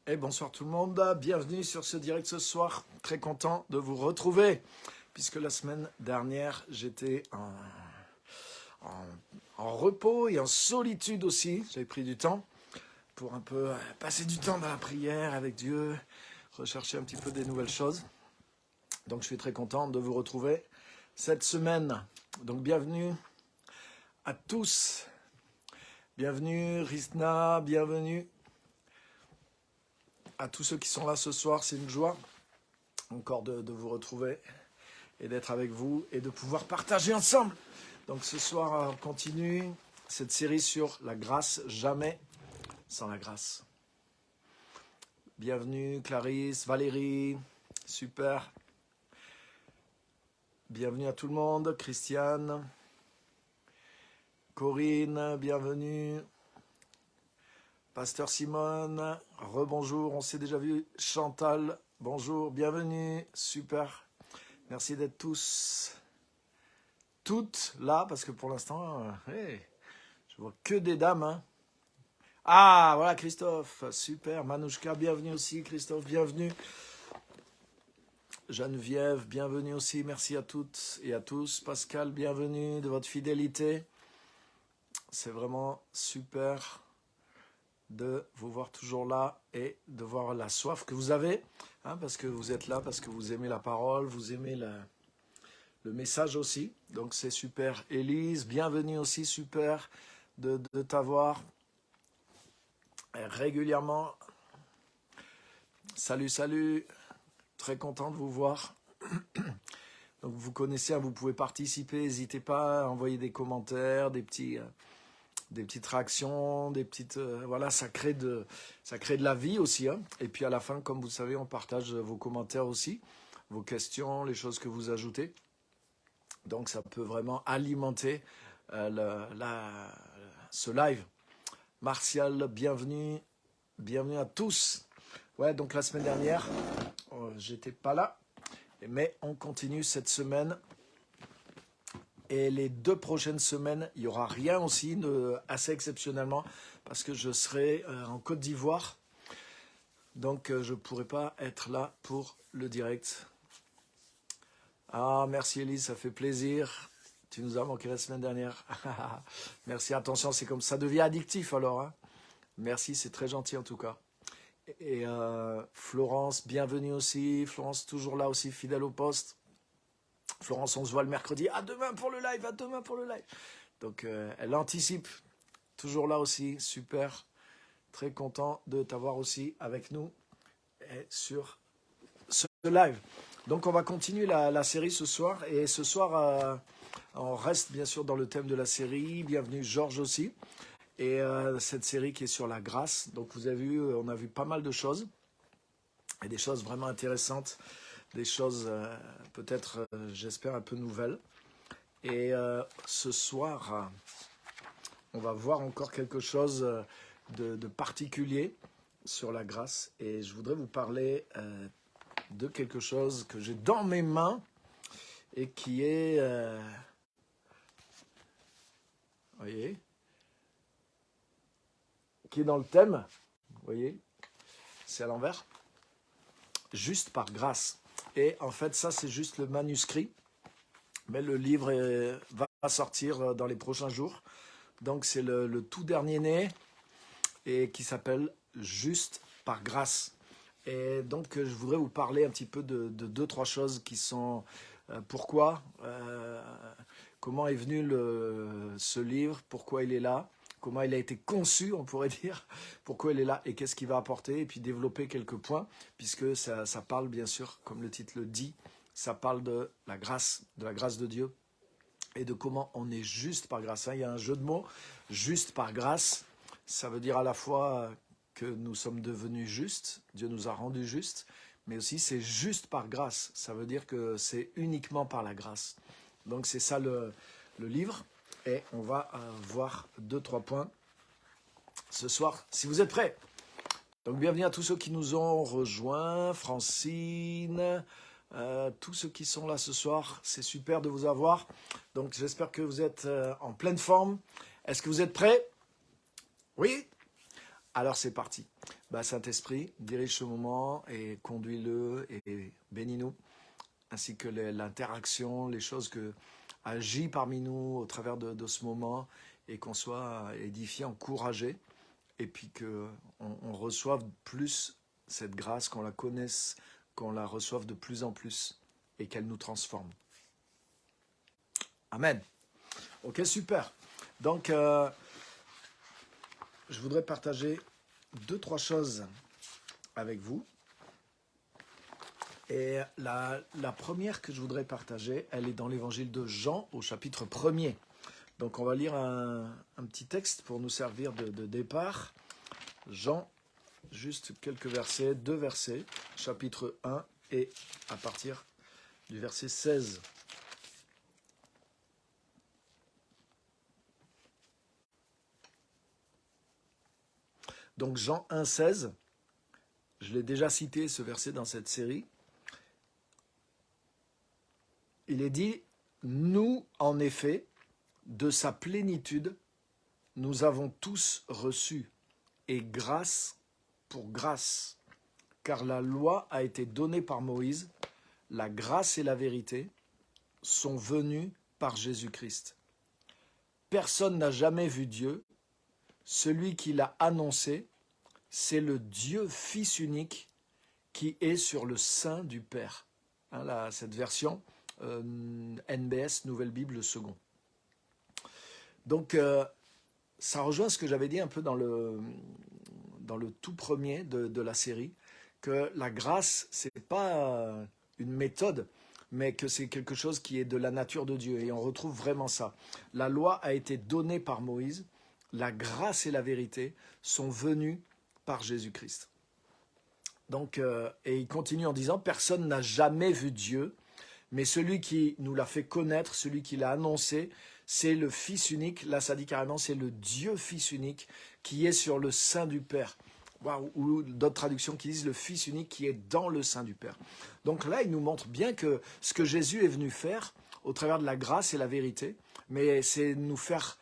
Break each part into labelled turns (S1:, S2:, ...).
S1: Et bonsoir tout le monde, bienvenue sur ce direct ce soir. Très content de vous retrouver, puisque la semaine dernière, j'étais en- en repos et en solitude aussi. J'avais pris du temps pour un peu passer du temps dans la prière avec Dieu, rechercher un petit peu des nouvelles choses. Donc je suis très content de vous retrouver cette semaine. Donc bienvenue à tous. Bienvenue Rizna, bienvenue à tous ceux qui sont là ce soir. C'est une joie encore de vous retrouver et d'être avec vous et de pouvoir partager ensemble. Donc ce soir, on continue cette série sur la grâce, jamais sans la grâce. Bienvenue Clarisse, Valérie, super. Bienvenue à tout le monde, Christiane, Corinne, bienvenue. Pasteur Simone, rebonjour, on s'est déjà vu. Chantal, bonjour, bienvenue, super. Merci d'être toutes là, parce que pour l'instant, hey, je vois que des dames. Hein. Ah, voilà Christophe, super. Manouchka, bienvenue aussi. Christophe, bienvenue. Geneviève, bienvenue aussi. Merci à toutes et à tous. Pascal, bienvenue de votre fidélité. C'est vraiment super de vous voir toujours là et de voir la soif que vous avez, hein, parce que vous êtes là, parce que vous aimez la parole, vous aimez le message aussi. Donc c'est super. Élise, bienvenue aussi, super de t'avoir régulièrement. Salut, salut, très content de vous voir. Donc vous connaissez, vous pouvez participer, n'hésitez pas à envoyer des commentaires, des petites réactions, des petites voilà, ça crée de la vie aussi. Hein. Et puis à la fin, comme vous savez, on partage vos commentaires aussi, vos questions, les choses que vous ajoutez. Donc ça peut vraiment alimenter ce live. Martial, bienvenue à tous. Ouais, donc la semaine dernière, j'étais pas là, mais on continue cette semaine. Et les 2 prochaines semaines, il n'y aura rien aussi, assez exceptionnellement, parce que je serai en Côte d'Ivoire. Donc je ne pourrai pas être là pour le direct. Ah, merci Elise, ça fait plaisir. Tu nous as manqué la semaine dernière. Merci, attention, c'est comme ça devient addictif alors. Hein. Merci, c'est très gentil en tout cas. Et Florence, bienvenue aussi. Florence, toujours là aussi, fidèle au poste. Florence, on se voit le mercredi. À demain pour le live, à demain pour le live. Donc, elle anticipe. Toujours là aussi, super. Très content de t'avoir aussi avec nous et sur ce live. Donc, on va continuer la série ce soir. Et ce soir, on reste bien sûr dans le thème de la série. Bienvenue Georges aussi. Et cette série qui est sur la grâce. Donc, vous avez vu, on a vu pas mal de choses. Et des choses vraiment intéressantes. Des choses peut-être, j'espère, un peu nouvelles. Et ce soir, on va voir encore quelque chose de particulier sur la grâce. Et je voudrais vous parler de quelque chose que j'ai dans mes mains et qui est, voyez, qui est dans le thème, vous voyez, c'est à l'envers, juste par grâce. Et en fait, ça, c'est juste le manuscrit, mais le livre va sortir dans les prochains jours. Donc, c'est le tout dernier né et qui s'appelle Juste par grâce. Et donc, je voudrais vous parler un petit peu de 2-3 choses qui sont pourquoi, comment est venu ce livre, pourquoi il est là, comment il a été conçu, on pourrait dire, pourquoi il est là et qu'est-ce qu'il va apporter, et puis développer quelques points, puisque ça parle bien sûr, comme le titre le dit, ça parle de la grâce de Dieu et de comment on est juste par grâce. Il y a un jeu de mots, juste par grâce, ça veut dire à la fois que nous sommes devenus justes, Dieu nous a rendus justes, mais aussi c'est juste par grâce, ça veut dire que c'est uniquement par la grâce. Donc c'est ça le livre, et on va voir 2-3 points ce soir, si vous êtes prêts. Donc bienvenue à tous ceux qui nous ont rejoints, Francine, tous ceux qui sont là ce soir, c'est super de vous avoir. Donc j'espère que vous êtes en pleine forme. Est-ce que vous êtes prêts? Oui? Alors c'est parti. Saint-Esprit, dirige ce moment et conduis-le et bénis-nous, ainsi que l'interaction, les choses que agit parmi nous au travers de ce moment et qu'on soit édifié, encouragé et puis qu'on reçoive plus cette grâce, qu'on la connaisse, qu'on la reçoive de plus en plus et qu'elle nous transforme. Amen. Ok, super. Donc, je voudrais partager 2-3 choses avec vous. Et la première que je voudrais partager, elle est dans l'évangile de Jean au chapitre 1er. Donc on va lire un petit texte pour nous servir de départ. Jean, juste quelques versets, 2 versets, chapitre 1 et à partir du verset 16. Donc Jean 1, 16, je l'ai déjà cité ce verset dans cette série. Il est dit, nous en effet, de sa plénitude, nous avons tous reçu, et grâce pour grâce, car la loi a été donnée par Moïse, la grâce et la vérité sont venues par Jésus-Christ. Personne n'a jamais vu Dieu, celui qui l'a annoncé, c'est le Dieu Fils unique qui est sur le sein du Père. Hein, cette version NBS, Nouvelle Bible Second. Donc, ça rejoint ce que j'avais dit un peu dans le tout premier de la série, que la grâce, ce n'est pas une méthode, mais que c'est quelque chose qui est de la nature de Dieu. Et on retrouve vraiment ça. La loi a été donnée par Moïse, la grâce et la vérité sont venues par Jésus-Christ. Donc, et il continue en disant, personne n'a jamais vu Dieu, mais celui qui nous l'a fait connaître, celui qui l'a annoncé, c'est le Fils unique. Là, ça dit carrément, c'est le Dieu Fils unique qui est sur le sein du Père. Ou d'autres traductions qui disent le Fils unique qui est dans le sein du Père. Donc là, il nous montre bien que ce que Jésus est venu faire, au travers de la grâce et la vérité, mais c'est nous faire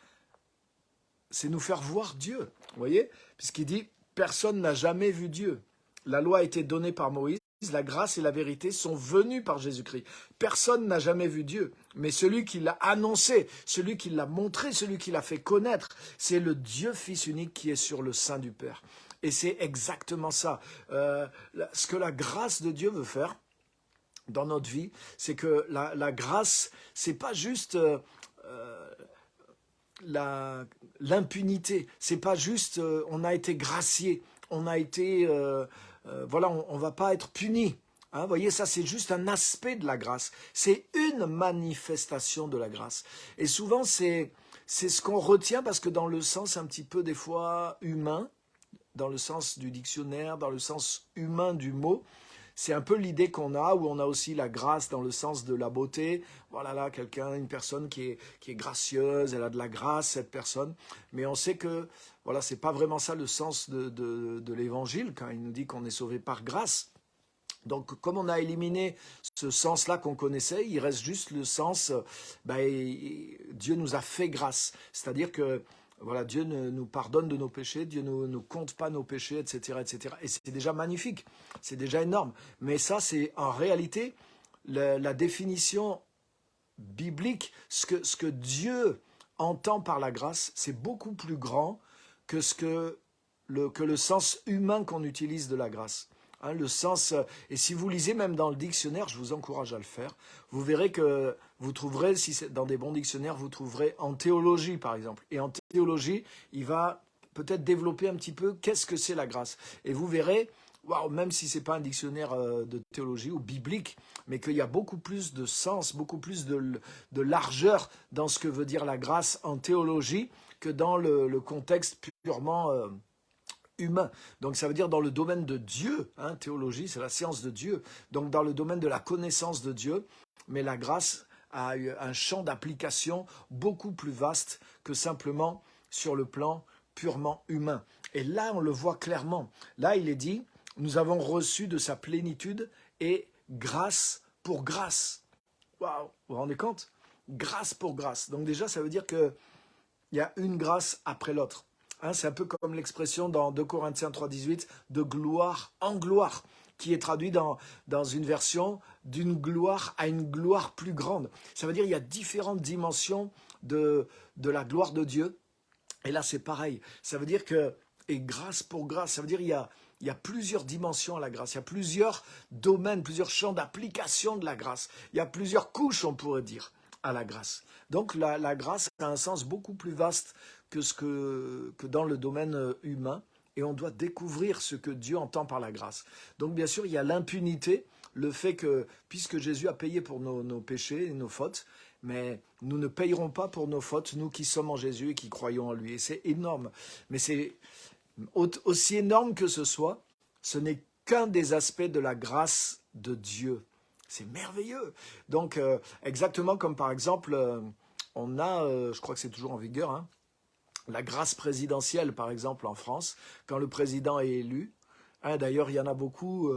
S1: voir Dieu. Vous voyez ? Puisqu'il dit, personne n'a jamais vu Dieu. La loi a été donnée par Moïse. La grâce et la vérité sont venues par Jésus-Christ. Personne n'a jamais vu Dieu, mais celui qui l'a annoncé, celui qui l'a montré, celui qui l'a fait connaître, c'est le Dieu Fils unique qui est sur le sein du Père. Et c'est exactement ça. Ce que la grâce de Dieu veut faire dans notre vie, c'est que la grâce, c'est pas juste l'impunité, c'est pas juste on a été gracié, on a été... voilà, on ne va pas être puni. Hein, vous voyez, ça c'est juste un aspect de la grâce. C'est une manifestation de la grâce. Et souvent, c'est ce qu'on retient parce que dans le sens un petit peu des fois humain, dans le sens du dictionnaire, dans le sens humain du mot, c'est un peu l'idée qu'on a, où on a aussi la grâce dans le sens de la beauté. Voilà là, une personne qui est gracieuse, elle a de la grâce, cette personne. Mais on sait que voilà, c'est pas vraiment ça le sens de l'évangile, quand il nous dit qu'on est sauvé par grâce. Donc, comme on a éliminé ce sens-là qu'on connaissait, il reste juste le sens, Dieu nous a fait grâce. C'est-à-dire que voilà, Dieu nous pardonne de nos péchés, Dieu ne nous compte pas nos péchés, etc., etc. Et c'est déjà magnifique, c'est déjà énorme. Mais ça, c'est en réalité la définition biblique, ce que Dieu entend par la grâce, c'est beaucoup plus grand que le sens humain qu'on utilise de la grâce. Hein, le sens, et si vous lisez même dans le dictionnaire, je vous encourage à le faire, vous verrez que vous trouverez, si c'est dans des bons dictionnaires, vous trouverez en théologie par exemple. Et en théologie, il va peut-être développer un petit peu qu'est-ce que c'est la grâce. Et vous verrez, même si ce n'est pas un dictionnaire de théologie ou biblique, mais qu'il y a beaucoup plus de sens, beaucoup plus de largeur dans ce que veut dire la grâce en théologie que dans le contexte purement... humain. Donc ça veut dire dans le domaine de Dieu, hein, théologie c'est la science de Dieu, donc dans le domaine de la connaissance de Dieu, mais la grâce a un champ d'application beaucoup plus vaste que simplement sur le plan purement humain. Et là on le voit clairement, là il est dit, nous avons reçu de sa plénitude et grâce pour grâce. Waouh, vous vous rendez compte ? Grâce pour grâce. Donc déjà ça veut dire qu'il y a une grâce après l'autre. Hein, c'est un peu comme l'expression dans 2 Corinthiens 3,18 de gloire en gloire, qui est traduit dans une version d'une gloire à une gloire plus grande. Ça veut dire qu'il y a différentes dimensions de la gloire de Dieu. Et là, c'est pareil. Ça veut dire que, et grâce pour grâce, ça veut dire il y a plusieurs dimensions à la grâce. Il y a plusieurs domaines, plusieurs champs d'application de la grâce. Il y a plusieurs couches, on pourrait dire, à la grâce. Donc la grâce a un sens beaucoup plus vaste que dans le domaine humain. Et on doit découvrir ce que Dieu entend par la grâce. Donc bien sûr, il y a l'impunité, le fait que, puisque Jésus a payé pour nos péchés et nos fautes, mais nous ne payerons pas pour nos fautes, nous qui sommes en Jésus et qui croyons en lui. Et c'est énorme. Mais c'est aussi énorme que ce soit, ce n'est qu'un des aspects de la grâce de Dieu. C'est merveilleux. Donc, exactement comme par exemple, on a, je crois que c'est toujours en vigueur, hein, la grâce présidentielle, par exemple, en France, quand le président est élu. Hein, d'ailleurs, il y en a beaucoup,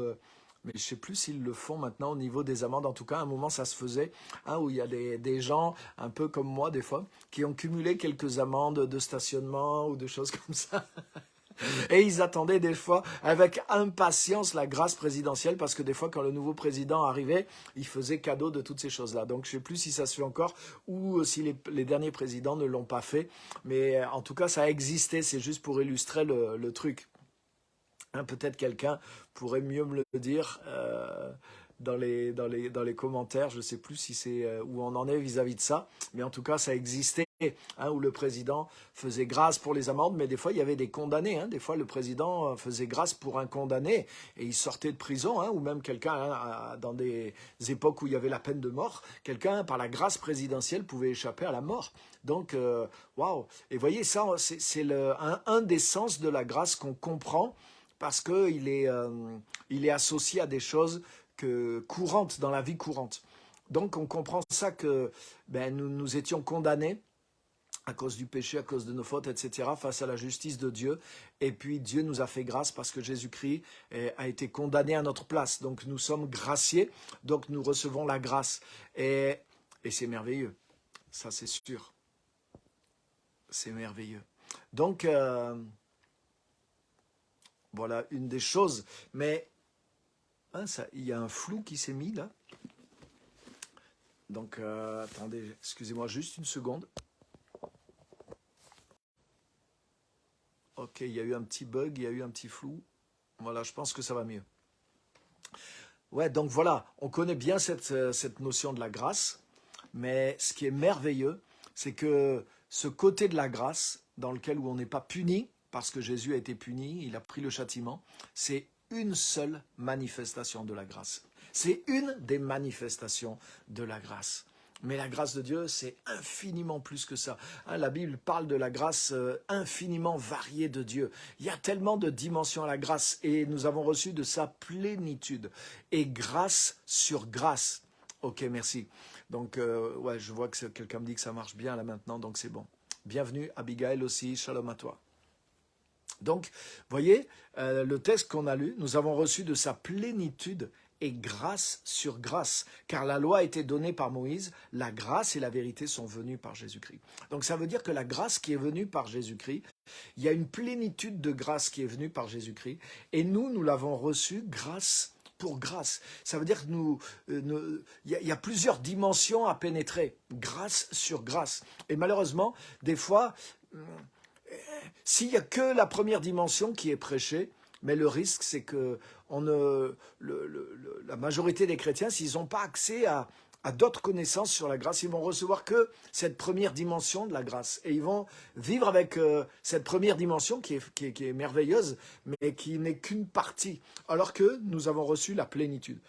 S1: mais je ne sais plus s'ils le font maintenant au niveau des amendes. En tout cas, à un moment, ça se faisait, hein, où il y a des gens, un peu comme moi, des fois, qui ont cumulé quelques amendes de stationnement ou de choses comme ça. Et ils attendaient des fois avec impatience la grâce présidentielle parce que des fois quand le nouveau président arrivait, il faisait cadeau de toutes ces choses-là. Donc je ne sais plus si ça se fait encore ou si les derniers présidents ne l'ont pas fait. Mais en tout cas ça a existé, c'est juste pour illustrer le truc. Hein, peut-être quelqu'un pourrait mieux me le dire dans les commentaires. Je ne sais plus si c'est où on en est vis-à-vis de ça. Mais en tout cas ça existait. Hein, où le président faisait grâce pour les amendes, mais des fois il y avait des condamnés. Hein, des fois le président faisait grâce pour un condamné et il sortait de prison, hein, ou même quelqu'un, hein, dans des époques où il y avait la peine de mort, quelqu'un par la grâce présidentielle pouvait échapper à la mort. Donc, waouh! Et voyez, ça, c'est un des sens de la grâce qu'on comprend parce qu'il il est associé à des choses courantes dans la vie courante. Donc on comprend ça que nous étions condamnés à cause du péché, à cause de nos fautes, etc., face à la justice de Dieu. Et puis Dieu nous a fait grâce parce que Jésus-Christ a été condamné à notre place. Donc nous sommes graciés, donc nous recevons la grâce. Et c'est merveilleux, ça c'est sûr. C'est merveilleux. Donc, voilà une des choses. Mais hein, il y a un flou qui s'est mis là. Donc, attendez, excusez-moi juste une seconde. Ok, il y a eu un petit bug, il y a eu un petit flou. Voilà, je pense que ça va mieux. Ouais, donc voilà, on connaît bien cette notion de la grâce, mais ce qui est merveilleux, c'est que ce côté de la grâce, dans lequel où on n'est pas puni, parce que Jésus a été puni, il a pris le châtiment, c'est une seule manifestation de la grâce. C'est une des manifestations de la grâce. Mais la grâce de Dieu, c'est infiniment plus que ça. Hein, la Bible parle de la grâce infiniment variée de Dieu. Il y a tellement de dimensions à la grâce et nous avons reçu de sa plénitude. Et grâce sur grâce. Ok, merci. Donc, ouais, je vois que quelqu'un me dit que ça marche bien là maintenant, donc c'est bon. Bienvenue, Abigail aussi, shalom à toi. Donc, voyez, le texte qu'on a lu, nous avons reçu de sa plénitude et grâce sur grâce, car la loi a été donnée par Moïse, la grâce et la vérité sont venues par Jésus-Christ. Donc ça veut dire que la grâce qui est venue par Jésus-Christ, il y a une plénitude de grâce qui est venue par Jésus-Christ, et nous l'avons reçue grâce pour grâce. Ça veut dire que il y a plusieurs dimensions à pénétrer, grâce sur grâce. Et malheureusement, des fois, s'il n'y a que la première dimension qui est prêchée, mais le risque, c'est que la majorité des chrétiens, s'ils n'ont pas accès à d'autres connaissances sur la grâce, ils vont recevoir que cette première dimension de la grâce. Et ils vont vivre avec cette première dimension qui est merveilleuse, mais qui n'est qu'une partie, alors que nous avons reçu la plénitude.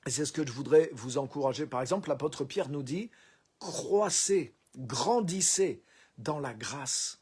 S1: Et c'est ce que je voudrais vous encourager. Par exemple, l'apôtre Pierre nous dit « Croissez, grandissez dans la grâce ».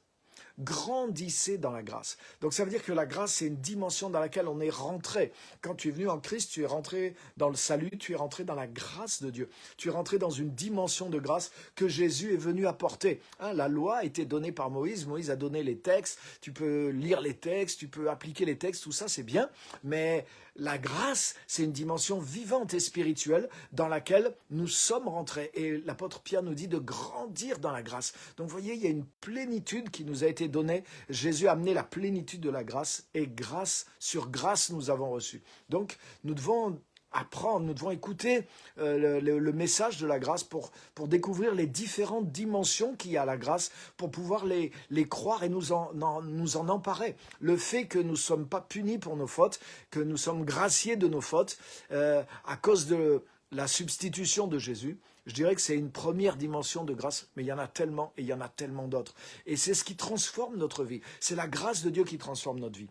S1: grandissez dans la grâce. Donc ça veut dire que la grâce, c'est une dimension dans laquelle on est rentré. Quand tu es venu en Christ, tu es rentré dans le salut, tu es rentré dans la grâce de Dieu. Tu es rentré dans une dimension de grâce que Jésus est venu apporter. Hein, la loi a été donnée par Moïse. Moïse a donné les textes. Tu peux lire les textes, tu peux appliquer les textes, tout ça c'est bien. Mais la grâce, c'est une dimension vivante et spirituelle dans laquelle nous sommes rentrés. Et l'apôtre Pierre nous dit de grandir dans la grâce. Donc vous voyez, il y a une plénitude qui nous a été donnée. Jésus a amené la plénitude de la grâce et grâce sur grâce nous avons reçu. Donc nous devons apprendre, nous devons écouter le message de la grâce pour découvrir les différentes dimensions qu'il y a à la grâce, pour pouvoir les croire et nous en emparer. Le fait que nous ne sommes pas punis pour nos fautes, que nous sommes graciés de nos fautes à cause de la substitution de Jésus, je dirais que c'est une première dimension de grâce, mais il y en a tellement et il y en a tellement d'autres. Et c'est ce qui transforme notre vie. C'est la grâce de Dieu qui transforme notre vie.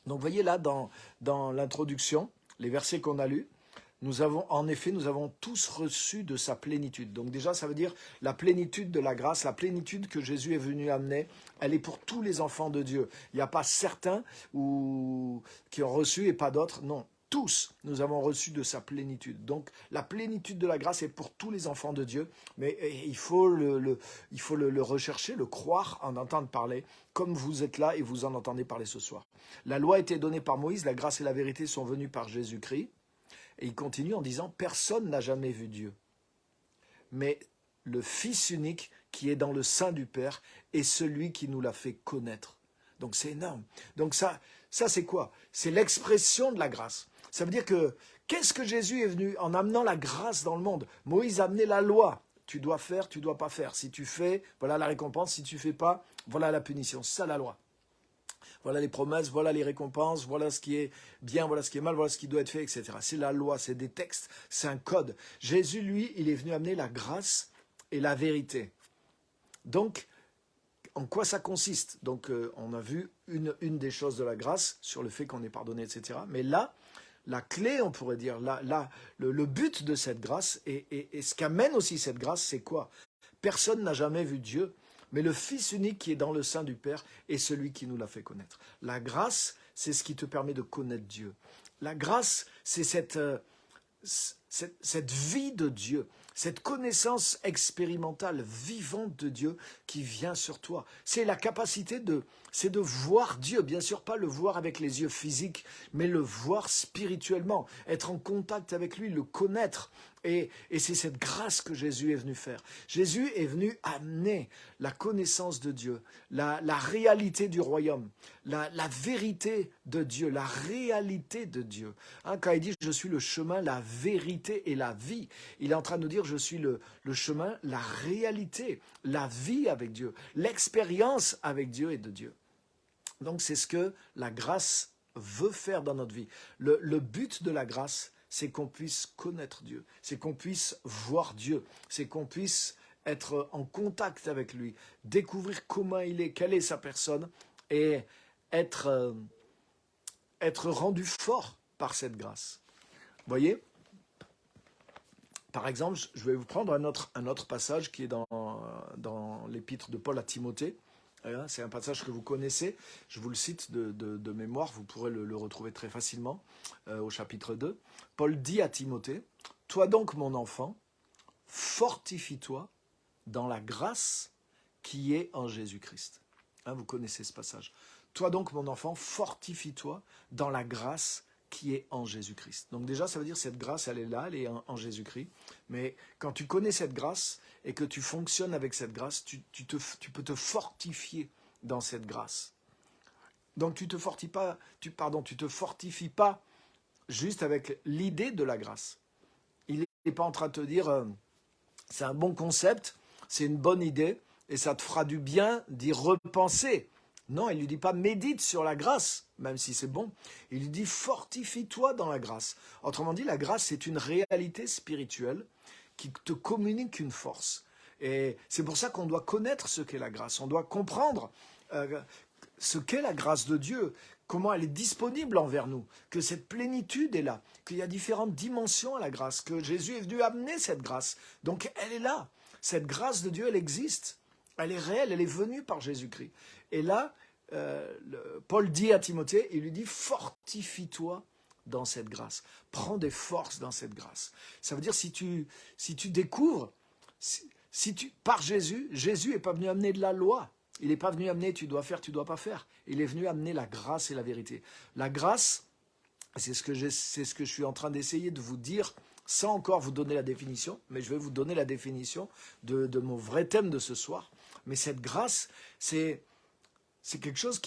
S1: Donc vous voyez là, dans l'introduction, les versets qu'on a lus, nous avons tous reçu de sa plénitude. Donc déjà, ça veut dire la plénitude de la grâce, la plénitude que Jésus est venu amener, elle est pour tous les enfants de Dieu. Il n'y a pas certains qui ont reçu et pas d'autres, non. Tous, nous avons reçu de sa plénitude. Donc, la plénitude de la grâce est pour tous les enfants de Dieu, mais il faut le rechercher, le croire, en entendre parler, comme vous êtes là et vous en entendez parler ce soir. La loi a été donnée par Moïse, la grâce et la vérité sont venues par Jésus-Christ. Et il continue en disant, personne n'a jamais vu Dieu. Mais le Fils unique qui est dans le sein du Père est celui qui nous l'a fait connaître. Donc c'est énorme. Donc ça c'est quoi? C'est l'expression de la grâce. Ça veut dire que, qu'est-ce que Jésus est venu en amenant la grâce dans le monde? Moïse a amené la loi. Tu dois faire, tu ne dois pas faire. Si tu fais, voilà la récompense. Si tu ne fais pas, voilà la punition. C'est ça la loi. Voilà les promesses, voilà les récompenses, voilà ce qui est bien, voilà ce qui est mal, voilà ce qui doit être fait, etc. C'est la loi, c'est des textes, c'est un code. Jésus, lui, il est venu amener la grâce et la vérité. Donc, en quoi ça consiste? Donc, on a vu une des choses de la grâce, sur le fait qu'on est pardonné, etc. Mais là, la clé, on pourrait dire, le but de cette grâce, et ce qu'amène aussi cette grâce, c'est quoi? Personne n'a jamais vu Dieu, mais le Fils unique qui est dans le sein du Père est celui qui nous l'a fait connaître. La grâce, c'est ce qui te permet de connaître Dieu. La grâce, c'est cette vie de Dieu, cette connaissance expérimentale, vivante de Dieu qui vient sur toi. C'est la capacité de voir Dieu, bien sûr pas le voir avec les yeux physiques, mais le voir spirituellement, être en contact avec lui, le connaître. Et c'est cette grâce que Jésus est venu faire. Jésus est venu amener la connaissance de Dieu, la réalité du royaume, la vérité de Dieu, la réalité de Dieu. Hein, quand il dit « je suis le chemin, la vérité et la vie », il est en train de nous dire « je suis le chemin, la réalité, la vie avec Dieu, l'expérience avec Dieu et de Dieu ». Donc c'est ce que la grâce veut faire dans notre vie. Le but de la grâce, c'est qu'on puisse connaître Dieu, c'est qu'on puisse voir Dieu, c'est qu'on puisse être en contact avec lui, découvrir comment il est, quelle est sa personne, et être rendu fort par cette grâce. Vous voyez? Par exemple, je vais vous prendre un autre passage qui est dans l'épître de Paul à Timothée. C'est un passage que vous connaissez, je vous le cite de mémoire, vous pourrez le retrouver très facilement au chapitre 2. Paul dit à Timothée, « Toi donc, mon enfant, fortifie-toi dans la grâce qui est en Jésus-Christ. » Vous connaissez ce passage. « Toi donc, mon enfant, fortifie-toi dans la grâce qui est en Jésus-Christ. » Donc déjà, ça veut dire que cette grâce, elle est là, elle est en Jésus-Christ. Mais quand tu connais cette grâce et que tu fonctionnes avec cette grâce, tu peux te fortifier dans cette grâce. Donc tu te fortifies pas juste avec l'idée de la grâce. Il n'est pas en train de te dire c'est un bon concept, c'est une bonne idée et ça te fera du bien d'y repenser. Non, il ne lui dit pas médite sur la grâce, même si c'est bon. Il lui dit fortifie-toi dans la grâce. Autrement dit, la grâce, c'est une réalité spirituelle qui te communique une force. Et c'est pour ça qu'on doit connaître ce qu'est la grâce. On doit comprendre ce qu'est la grâce de Dieu, comment elle est disponible envers nous, que cette plénitude est là, qu'il y a différentes dimensions à la grâce, que Jésus est venu amener cette grâce. Donc elle est là. Cette grâce de Dieu, elle existe. Elle est réelle, elle est venue par Jésus-Christ. Et là, Paul dit à Timothée, il lui dit, fortifie-toi dans cette grâce. Prends des forces dans cette grâce. Ça veut dire, si tu découvres, par Jésus, Jésus n'est pas venu amener de la loi. Il n'est pas venu amener tu dois faire, tu ne dois pas faire. Il est venu amener la grâce et la vérité. La grâce, c'est ce que je suis en train d'essayer de vous dire, sans encore vous donner la définition, mais je vais vous donner la définition de mon vrai thème de ce soir. Mais cette grâce, c'est quelque chose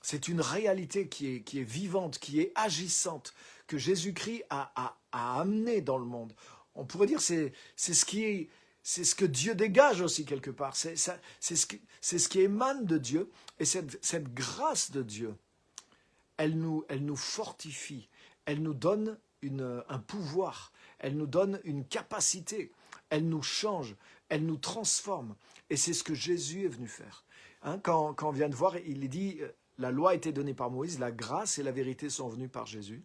S1: c'est une réalité qui est vivante, qui est agissante, que Jésus-Christ a amené dans le monde. On pourrait dire c'est ce que Dieu dégage aussi quelque part. C'est ce qui émane de Dieu. Et cette grâce de Dieu, elle nous fortifie. Elle nous donne un pouvoir. Elle nous donne une capacité. Elle nous change. Elle nous transforme. Et c'est ce que Jésus est venu faire. Hein, quand on vient de voir, il dit, la loi a été donnée par Moïse, la grâce et la vérité sont venues par Jésus.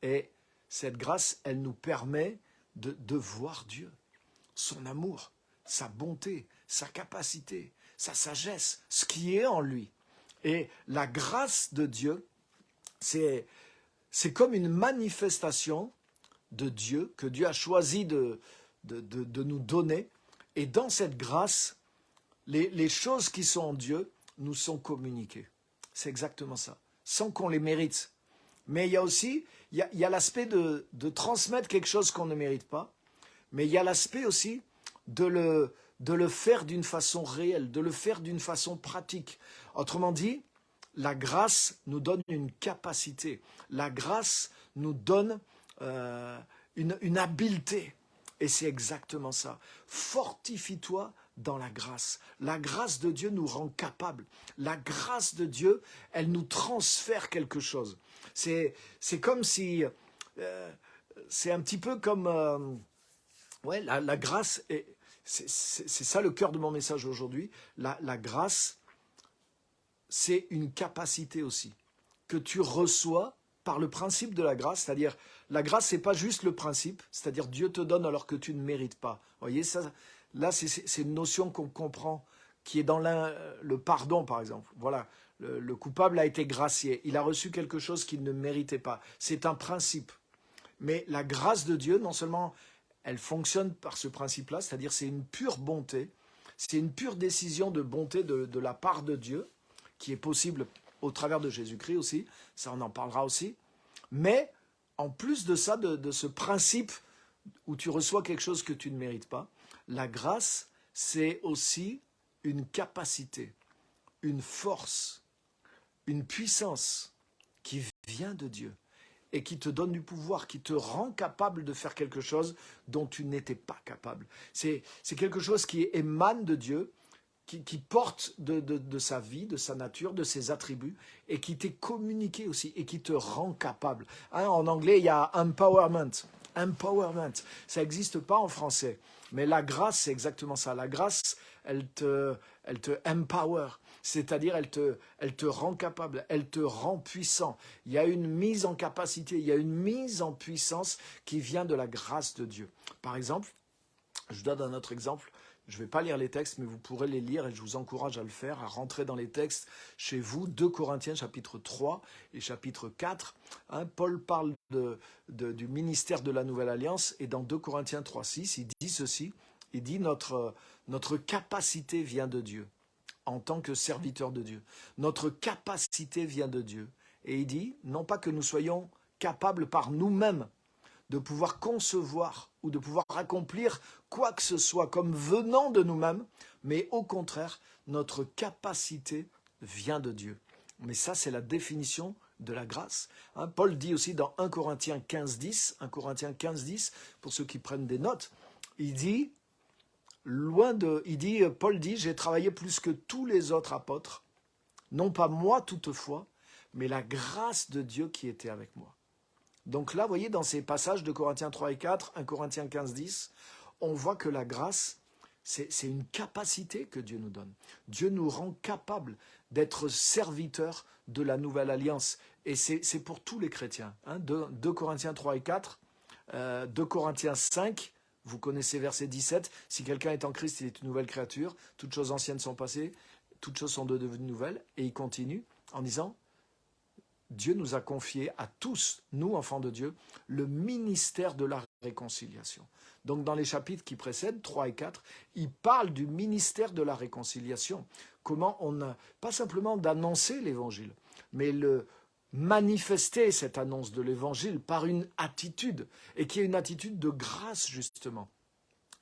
S1: Et cette grâce, elle nous permet de voir Dieu, son amour, sa bonté, sa capacité, sa sagesse, ce qui est en lui. Et la grâce de Dieu, c'est comme une manifestation de Dieu que Dieu a choisi de nous donner. Et dans cette grâce, les choses qui sont en Dieu nous sont communiquées. C'est exactement ça, sans qu'on les mérite. Mais il y a aussi, il y a l'aspect de transmettre quelque chose qu'on ne mérite pas, mais il y a l'aspect aussi de le faire d'une façon réelle, de le faire d'une façon pratique. Autrement dit, la grâce nous donne une capacité. La grâce nous donne une habileté. Et c'est exactement ça. Fortifie-toi dans la grâce. La grâce de Dieu nous rend capables. La grâce de Dieu, elle nous transfère quelque chose. C'est comme si... c'est un petit peu comme... ouais, la grâce, c'est ça le cœur de mon message aujourd'hui. La grâce, c'est une capacité aussi que tu reçois par le principe de la grâce, c'est-à-dire la grâce, c'est pas juste le principe, c'est-à-dire Dieu te donne alors que tu ne mérites pas. Vous voyez, ça, là, c'est une notion qu'on comprend, qui est dans le pardon, par exemple. Voilà, le coupable a été gracié, il a reçu quelque chose qu'il ne méritait pas. C'est un principe. Mais la grâce de Dieu, non seulement elle fonctionne par ce principe-là, c'est-à-dire c'est une pure bonté, c'est une pure décision de bonté de la part de Dieu, qui est possible au travers de Jésus-Christ aussi, ça on en parlera aussi, mais en plus de ça, de ce principe où tu reçois quelque chose que tu ne mérites pas, la grâce, c'est aussi une capacité, une force, une puissance qui vient de Dieu et qui te donne du pouvoir, qui te rend capable de faire quelque chose dont tu n'étais pas capable. C'est quelque chose qui émane de Dieu, qui porte de sa vie, de sa nature, de ses attributs, et qui t'est communiqué aussi, et qui te rend capable. Hein, en anglais, il y a empowerment. Empowerment, ça n'existe pas en français. Mais la grâce, c'est exactement ça. La grâce, elle te empower, c'est-à-dire elle te rend capable, elle te rend puissant. Il y a une mise en capacité, il y a une mise en puissance qui vient de la grâce de Dieu. Par exemple, je vous donne un autre exemple. Je ne vais pas lire les textes, mais vous pourrez les lire et je vous encourage à le faire, à rentrer dans les textes chez vous. 2 Corinthiens chapitre 3 et chapitre 4. Hein, Paul parle du ministère de la Nouvelle Alliance et dans 2 Corinthiens 3, 6, il dit ceci. Il dit notre capacité vient de Dieu en tant que serviteur de Dieu. Notre capacité vient de Dieu. Et il dit, non pas que nous soyons capables par nous-mêmes de pouvoir concevoir ou de pouvoir accomplir quoi que ce soit comme venant de nous-mêmes, mais au contraire, notre capacité vient de Dieu. Mais ça, c'est la définition de la grâce. Hein, Paul dit aussi dans 1 Corinthiens 15, 10, 1 Corinthiens 15, 10, pour ceux qui prennent des notes, il dit, Paul dit, j'ai travaillé plus que tous les autres apôtres, non pas moi toutefois, mais la grâce de Dieu qui était avec moi. Donc là, vous voyez, dans ces passages de Corinthiens 3 et 4, 1 Corinthiens 15, 10, on voit que la grâce, c'est une capacité que Dieu nous donne. Dieu nous rend capables d'être serviteurs de la nouvelle alliance. Et c'est pour tous les chrétiens. Hein. 2 Corinthiens 3 et 4, 2 Corinthiens 5, vous connaissez verset 17, si quelqu'un est en Christ, il est une nouvelle créature, toutes choses anciennes sont passées, toutes choses sont devenues nouvelles. Et il continue en disant, Dieu nous a confié à tous, nous enfants de Dieu, le ministère de la réconciliation. Donc dans les chapitres qui précèdent, 3 et 4, il parle du ministère de la réconciliation. Comment on a, pas simplement d'annoncer l'évangile, mais le manifester cette annonce de l'évangile par une attitude, et qui est une attitude de grâce justement.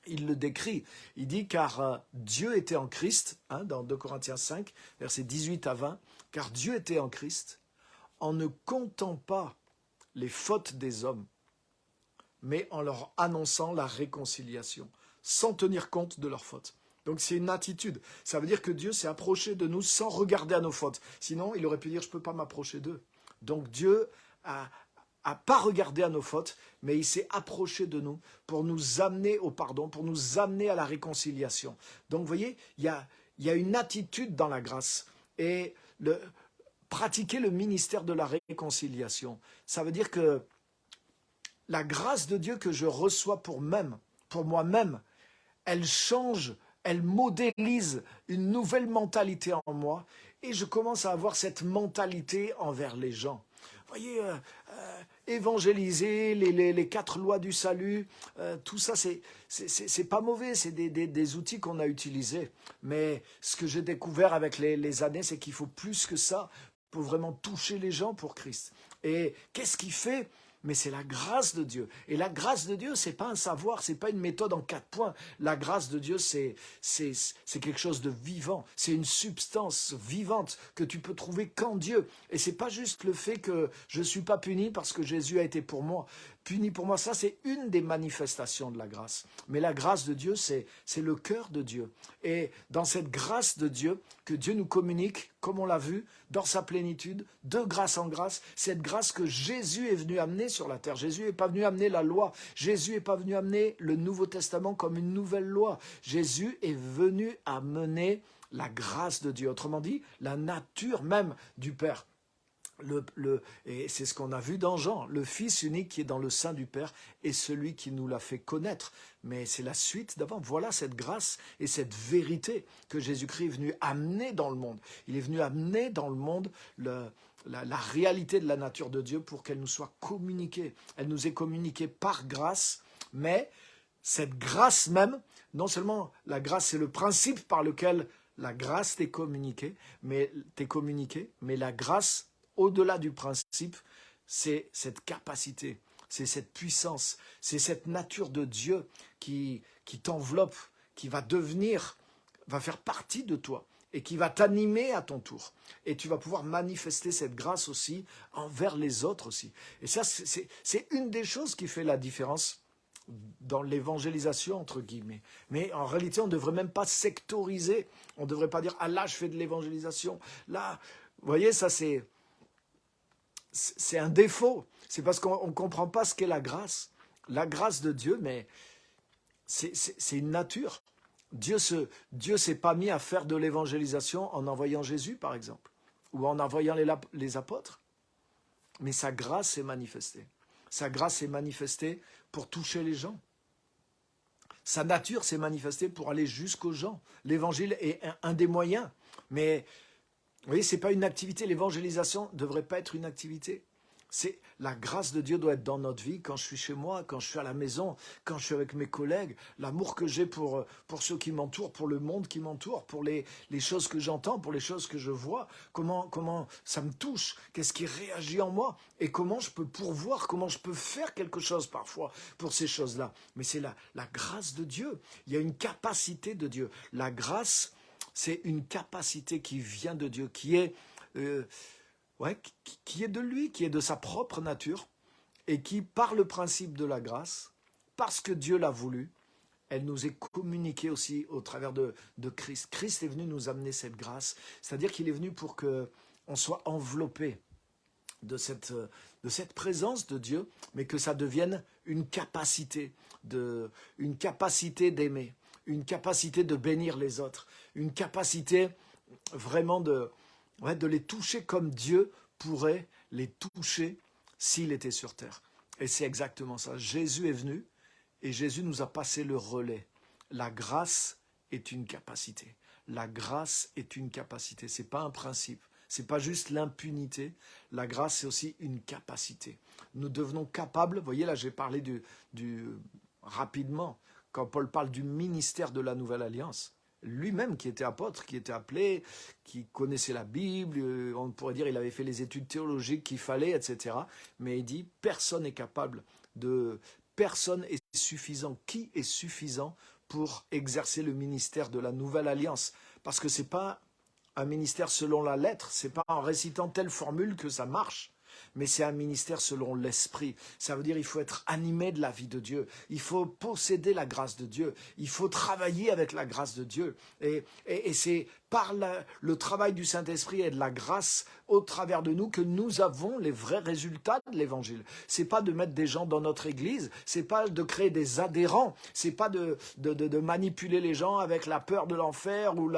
S1: Il le décrit, il dit car Dieu était en Christ, dans 2 Corinthiens 5, versets 18 à 20, car Dieu était en Christ, en ne comptant pas les fautes des hommes, mais en leur annonçant la réconciliation, sans tenir compte de leurs fautes. Donc c'est une attitude. Ça veut dire que Dieu s'est approché de nous sans regarder à nos fautes. Sinon, il aurait pu dire, je ne peux pas m'approcher d'eux. Donc Dieu a pas regardé à nos fautes, mais il s'est approché de nous pour nous amener au pardon, pour nous amener à la réconciliation. Donc vous voyez, il y a une attitude dans la grâce. Et pratiquer le ministère de la réconciliation, ça veut dire que la grâce de Dieu que je reçois pour moi-même, elle change, elle modélise une nouvelle mentalité en moi et je commence à avoir cette mentalité envers les gens. Vous voyez, évangéliser, les 4 lois du salut, tout ça, c'est pas mauvais, c'est des outils qu'on a utilisés. Mais ce que j'ai découvert avec les années, c'est qu'il faut plus que ça pour vraiment toucher les gens pour Christ. Et qu'est-ce qu'il fait ? Mais c'est la grâce de Dieu. Et la grâce de Dieu, c'est pas un savoir, c'est pas une méthode en 4 points. La grâce de Dieu, c'est quelque chose de vivant. C'est une substance vivante que tu peux trouver qu'en Dieu. Et c'est pas juste le fait que je suis pas puni parce que Jésus a été pour moi. Puni pour moi, ça c'est une des manifestations de la grâce. Mais la grâce de Dieu, c'est le cœur de Dieu. Et dans cette grâce de Dieu, que Dieu nous communique, comme on l'a vu, dans sa plénitude, de grâce en grâce, cette grâce que Jésus est venu amener sur la terre. Jésus n'est pas venu amener la loi. Jésus n'est pas venu amener le Nouveau Testament comme une nouvelle loi. Jésus est venu amener la grâce de Dieu. Autrement dit, la nature même du Père. Et c'est ce qu'on a vu dans Jean, le Fils unique qui est dans le sein du Père est celui qui nous l'a fait connaître. Mais c'est la suite d'avant. Voilà cette grâce et cette vérité que Jésus-Christ est venu amener dans le monde. Il est venu amener dans le monde la réalité de la nature de Dieu pour qu'elle nous soit communiquée. Elle nous est communiquée par grâce, mais cette grâce même, non seulement la grâce c'est le principe par lequel la grâce t'est communiquée, mais la grâce au-delà du principe, c'est cette capacité, c'est cette puissance, c'est cette nature de Dieu qui t'enveloppe, qui va faire partie de toi et qui va t'animer à ton tour. Et tu vas pouvoir manifester cette grâce aussi envers les autres aussi. Et ça, c'est une des choses qui fait la différence dans l'évangélisation, entre guillemets. Mais en réalité, on ne devrait même pas sectoriser. On ne devrait pas dire « Ah là, je fais de l'évangélisation. » Là, vous voyez, ça c'est un défaut. C'est parce qu'on ne comprend pas ce qu'est la grâce. La grâce de Dieu, mais c'est une nature. Dieu s'est pas mis à faire de l'évangélisation en envoyant Jésus, par exemple, ou en envoyant les apôtres. Mais sa grâce s'est manifestée. Sa grâce s'est manifestée pour toucher les gens. Sa nature s'est manifestée pour aller jusqu'aux gens. L'évangile est un des moyens. Mais vous voyez, ce n'est pas une activité. L'évangélisation ne devrait pas être une activité. La grâce de Dieu doit être dans notre vie, quand je suis chez moi, quand je suis à la maison, quand je suis avec mes collègues, l'amour que j'ai pour ceux qui m'entourent, pour le monde qui m'entoure, pour les choses que j'entends, pour les choses que je vois, comment ça me touche, qu'est-ce qui réagit en moi et comment je peux pourvoir, comment je peux faire quelque chose parfois pour ces choses-là. Mais c'est la grâce de Dieu. Il y a une capacité de Dieu. La grâce, c'est une capacité qui vient de Dieu, qui est de lui, qui est de sa propre nature, et qui, par le principe de la grâce, parce que Dieu l'a voulu, elle nous est communiquée aussi au travers de Christ. Christ est venu nous amener cette grâce, c'est-à-dire qu'il est venu pour qu'on soit enveloppé de cette présence de Dieu, mais que ça devienne une capacité d'aimer, une capacité de bénir les autres, une capacité vraiment de les toucher comme Dieu pourrait les toucher s'il était sur terre. Et c'est exactement ça. Jésus est venu et Jésus nous a passé le relais. La grâce est une capacité. la grâce est une capacité, ce n'est pas un principe. Ce n'est pas juste l'impunité, la grâce c'est aussi une capacité. Nous devenons capables, vous voyez là j'ai parlé rapidement, quand Paul parle du ministère de la Nouvelle Alliance, lui-même qui était apôtre, qui était appelé, qui connaissait la Bible, on pourrait dire il avait fait les études théologiques qu'il fallait, etc. Mais il dit personne n'est capable personne est suffisant. Qui est suffisant pour exercer le ministère de la Nouvelle Alliance? Parce que ce n'est pas un ministère selon la lettre, ce n'est pas en récitant telle formule que ça marche. Mais c'est un ministère selon l'esprit. Ça veut dire qu'il faut être animé de la vie de Dieu. Il faut posséder la grâce de Dieu. Il faut travailler avec la grâce de Dieu. Et c'est par le travail du Saint-Esprit et de la grâce au travers de nous que nous avons les vrais résultats de l'Évangile. C'est pas de mettre des gens dans notre église, c'est pas de créer des adhérents, c'est pas de manipuler les gens avec la peur de l'enfer ou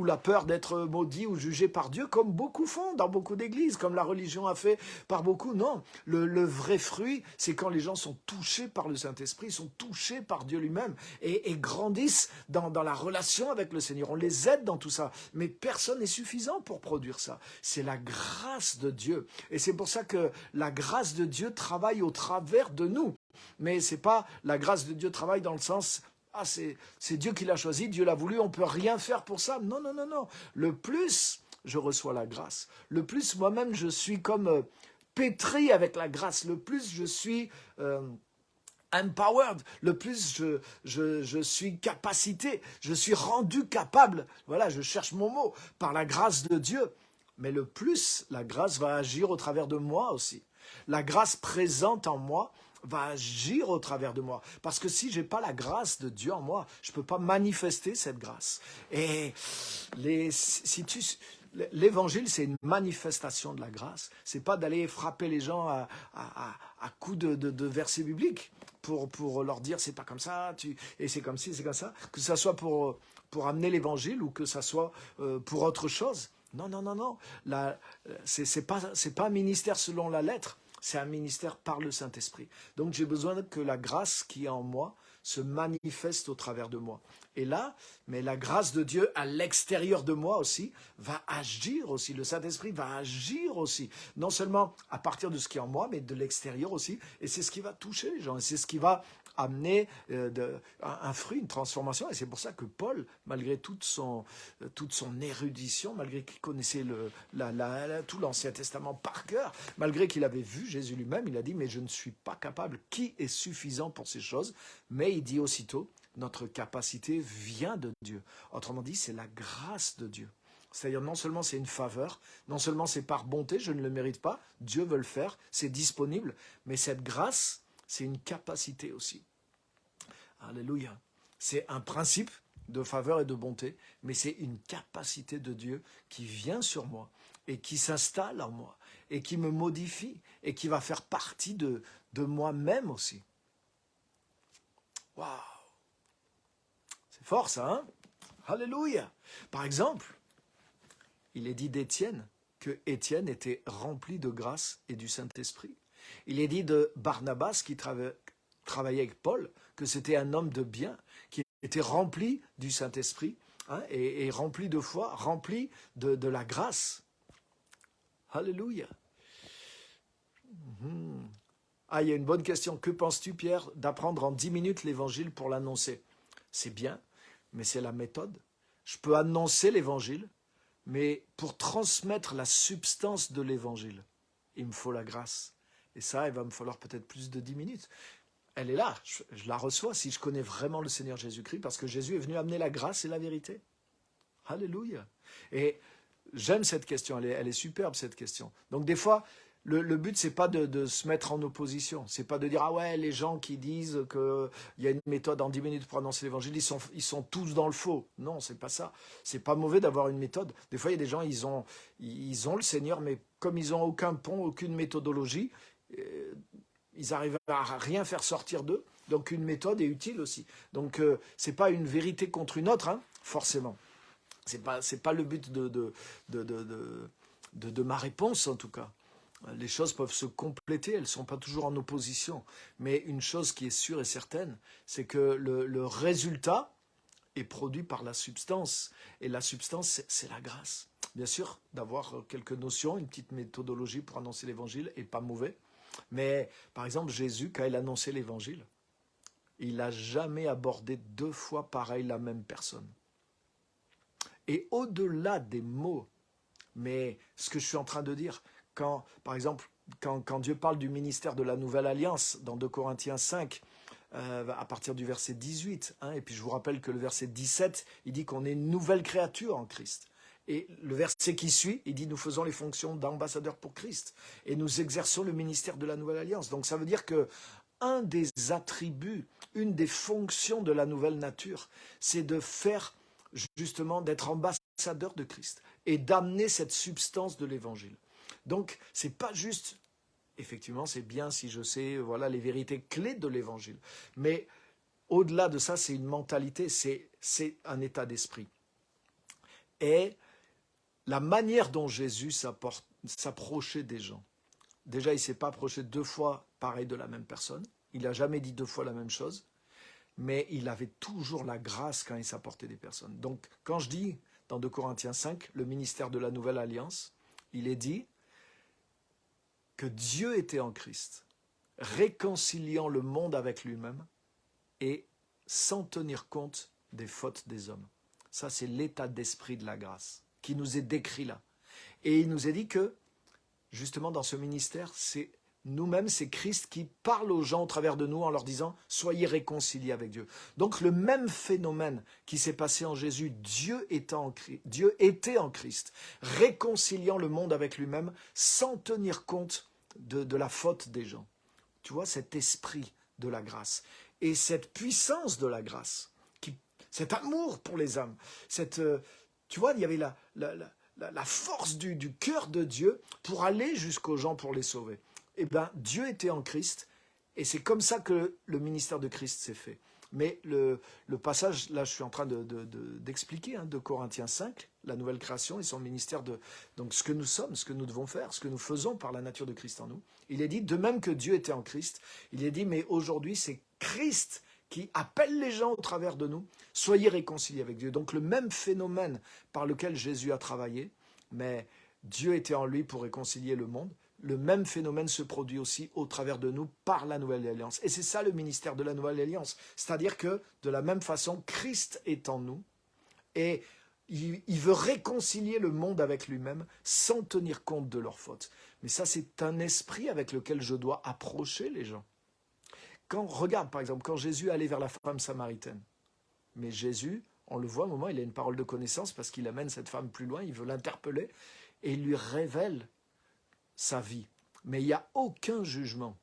S1: la peur d'être maudit ou jugé par Dieu, comme beaucoup font dans beaucoup d'églises, comme la religion a fait par beaucoup. Non, le vrai fruit, c'est quand les gens sont touchés par le Saint-Esprit, sont touchés par Dieu lui-même et grandissent dans la relation avec le Seigneur. On les aide dans tout ça. Mais personne n'est suffisant pour produire ça. C'est la grâce de Dieu. Et c'est pour ça que la grâce de Dieu travaille au travers de nous. Mais ce n'est pas la grâce de Dieu travaille dans le sens « Ah, c'est Dieu qui l'a choisi, Dieu l'a voulu, on ne peut rien faire pour ça. » Non, non, non, non. Le plus, je reçois la grâce. Le plus, moi-même, je suis comme pétri avec la grâce. Le plus, je suis... empowered, le plus je suis capacité, je suis rendu capable, voilà, je cherche mon mot, par la grâce de Dieu. Mais le plus, la grâce va agir au travers de moi aussi. La grâce présente en moi va agir au travers de moi. Parce que si je n'ai pas la grâce de Dieu en moi, je ne peux pas manifester cette grâce. Et l'évangile, c'est une manifestation de la grâce. Ce n'est pas d'aller frapper les gens à coups de versets bibliques pour leur dire c'est pas comme ça, et c'est comme ci, c'est comme ça. Que ce soit pour amener l'évangile ou que ce soit pour autre chose. Non, non, non, non. C'est pas un ministère selon la lettre, c'est un ministère par le Saint-Esprit. Donc j'ai besoin que la grâce qui est en moi se manifeste au travers de moi. Et là, mais la grâce de Dieu à l'extérieur de moi aussi va agir aussi. Le Saint-Esprit va agir aussi. Non seulement à partir de ce qui est en moi, mais de l'extérieur aussi. Et c'est ce qui va toucher les gens. Et c'est ce qui va amener un fruit, une transformation. Et c'est pour ça que Paul, malgré toute son érudition, malgré qu'il connaissait tout l'Ancien Testament par cœur, malgré qu'il avait vu Jésus lui-même, il a dit « Mais je ne suis pas capable. Qui est suffisant pour ces choses ?» Mais il dit aussitôt « Notre capacité vient de Dieu. » Autrement dit, c'est la grâce de Dieu. C'est-à-dire non seulement c'est une faveur, non seulement c'est par bonté, je ne le mérite pas, Dieu veut le faire, c'est disponible, mais cette grâce, c'est une capacité aussi. Alléluia. C'est un principe de faveur et de bonté, mais c'est une capacité de Dieu qui vient sur moi et qui s'installe en moi et qui me modifie et qui va faire partie de moi-même aussi. Waouh! C'est fort ça, hein? Alléluia! Par exemple, il est dit d'Étienne que Étienne était rempli de grâce et du Saint-Esprit. Il est dit de Barnabas qui travaillait avec Paul que c'était un homme de bien, qui était rempli du Saint-Esprit hein, et rempli de foi, rempli de la grâce. Alléluia. Ah, il y a une bonne question. Que penses-tu, Pierre, d'apprendre en 10 minutes l'évangile pour l'annoncer? C'est bien, mais c'est la méthode. Je peux annoncer l'évangile, mais pour transmettre la substance de l'évangile, il me faut la grâce. Et ça, il va me falloir peut-être plus de 10 minutes. Elle est là, je la reçois si je connais vraiment le Seigneur Jésus-Christ, parce que Jésus est venu amener la grâce et la vérité. Alléluia. Et j'aime cette question, elle est superbe cette question. Donc des fois, le but, c'est pas de se mettre en opposition. C'est pas de dire, ah ouais, les gens qui disent qu'il y a une méthode en 10 minutes pour annoncer l'évangile, ils sont tous dans le faux. Non, c'est pas ça. C'est pas mauvais d'avoir une méthode. Des fois, il y a des gens, ils ont le Seigneur, mais comme ils n'ont aucun pont, aucune méthodologie, ils arrivent à rien faire sortir d'eux. Donc une méthode est utile aussi. Donc c'est pas une vérité contre une autre, hein, forcément. C'est pas le but de ma réponse en tout cas. Les choses peuvent se compléter, elles ne sont pas toujours en opposition. Mais une chose qui est sûre et certaine, c'est que le résultat est produit par la substance. Et la substance, c'est la grâce. Bien sûr, d'avoir quelques notions, une petite méthodologie pour annoncer l'évangile est pas mauvais. Mais par exemple, Jésus, quand il annonçait l'évangile, il n'a jamais abordé 2 fois pareil la même personne. Et au-delà des mots, mais ce que je suis en train de dire, par exemple, quand Dieu parle du ministère de la Nouvelle Alliance, dans 2 Corinthiens 5, à partir du verset 18, et puis je vous rappelle que le verset 17, il dit qu'on est une nouvelle créature en Christ. Et le verset qui suit, il dit « Nous faisons les fonctions d'ambassadeurs pour Christ et nous exerçons le ministère de la Nouvelle Alliance. » Donc ça veut dire que un des attributs, une des fonctions de la nouvelle nature, c'est de faire justement d'être ambassadeur de Christ et d'amener cette substance de l'évangile. Donc c'est pas juste, effectivement c'est bien si je sais voilà les vérités clés de l'évangile, mais au-delà de ça c'est une mentalité, c'est un état d'esprit. Et la manière dont Jésus s'approchait des gens. Déjà, il ne s'est pas approché 2 fois pareil de la même personne. Il n'a jamais dit 2 fois la même chose. Mais il avait toujours la grâce quand il s'apportait des personnes. Donc, quand je dis, dans 2 Corinthiens 5, le ministère de la Nouvelle Alliance, il est dit que Dieu était en Christ, réconciliant le monde avec lui-même et sans tenir compte des fautes des hommes. Ça, c'est l'état d'esprit de la grâce qui nous est décrit là. Et il nous est dit que, justement, dans ce ministère, c'est nous-mêmes, c'est Christ qui parle aux gens au travers de nous en leur disant « Soyez réconciliés avec Dieu ». Donc le même phénomène qui s'est passé en Jésus, Dieu était en Christ, réconciliant le monde avec lui-même sans tenir compte de la faute des gens. Tu vois, cet esprit de la grâce et cette puissance de la grâce, cet amour pour les âmes, tu vois, il y avait la force du cœur de Dieu pour aller jusqu'aux gens pour les sauver. Eh bien, Dieu était en Christ, et c'est comme ça que le ministère de Christ s'est fait. Mais le passage, là, je suis en train d'expliquer, de Corinthiens 5, la nouvelle création et son ministère donc ce que nous sommes, ce que nous devons faire, ce que nous faisons par la nature de Christ en nous. Il est dit, de même que Dieu était en Christ, il est dit, mais aujourd'hui, c'est Christ qui appelle les gens au travers de nous, soyez réconciliés avec Dieu. Donc le même phénomène par lequel Jésus a travaillé, mais Dieu était en lui pour réconcilier le monde, le même phénomène se produit aussi au travers de nous par la Nouvelle Alliance. Et c'est ça le ministère de la Nouvelle Alliance. C'est-à-dire que de la même façon, Christ est en nous et il veut réconcilier le monde avec lui-même sans tenir compte de leurs fautes. Mais ça, c'est un esprit avec lequel je dois approcher les gens. Regarde, par exemple, quand Jésus allait vers la femme samaritaine, mais Jésus, on le voit, à un moment, il a une parole de connaissance parce qu'il amène cette femme plus loin, il veut l'interpeller et il lui révèle sa vie. Mais il n'y a aucun jugement.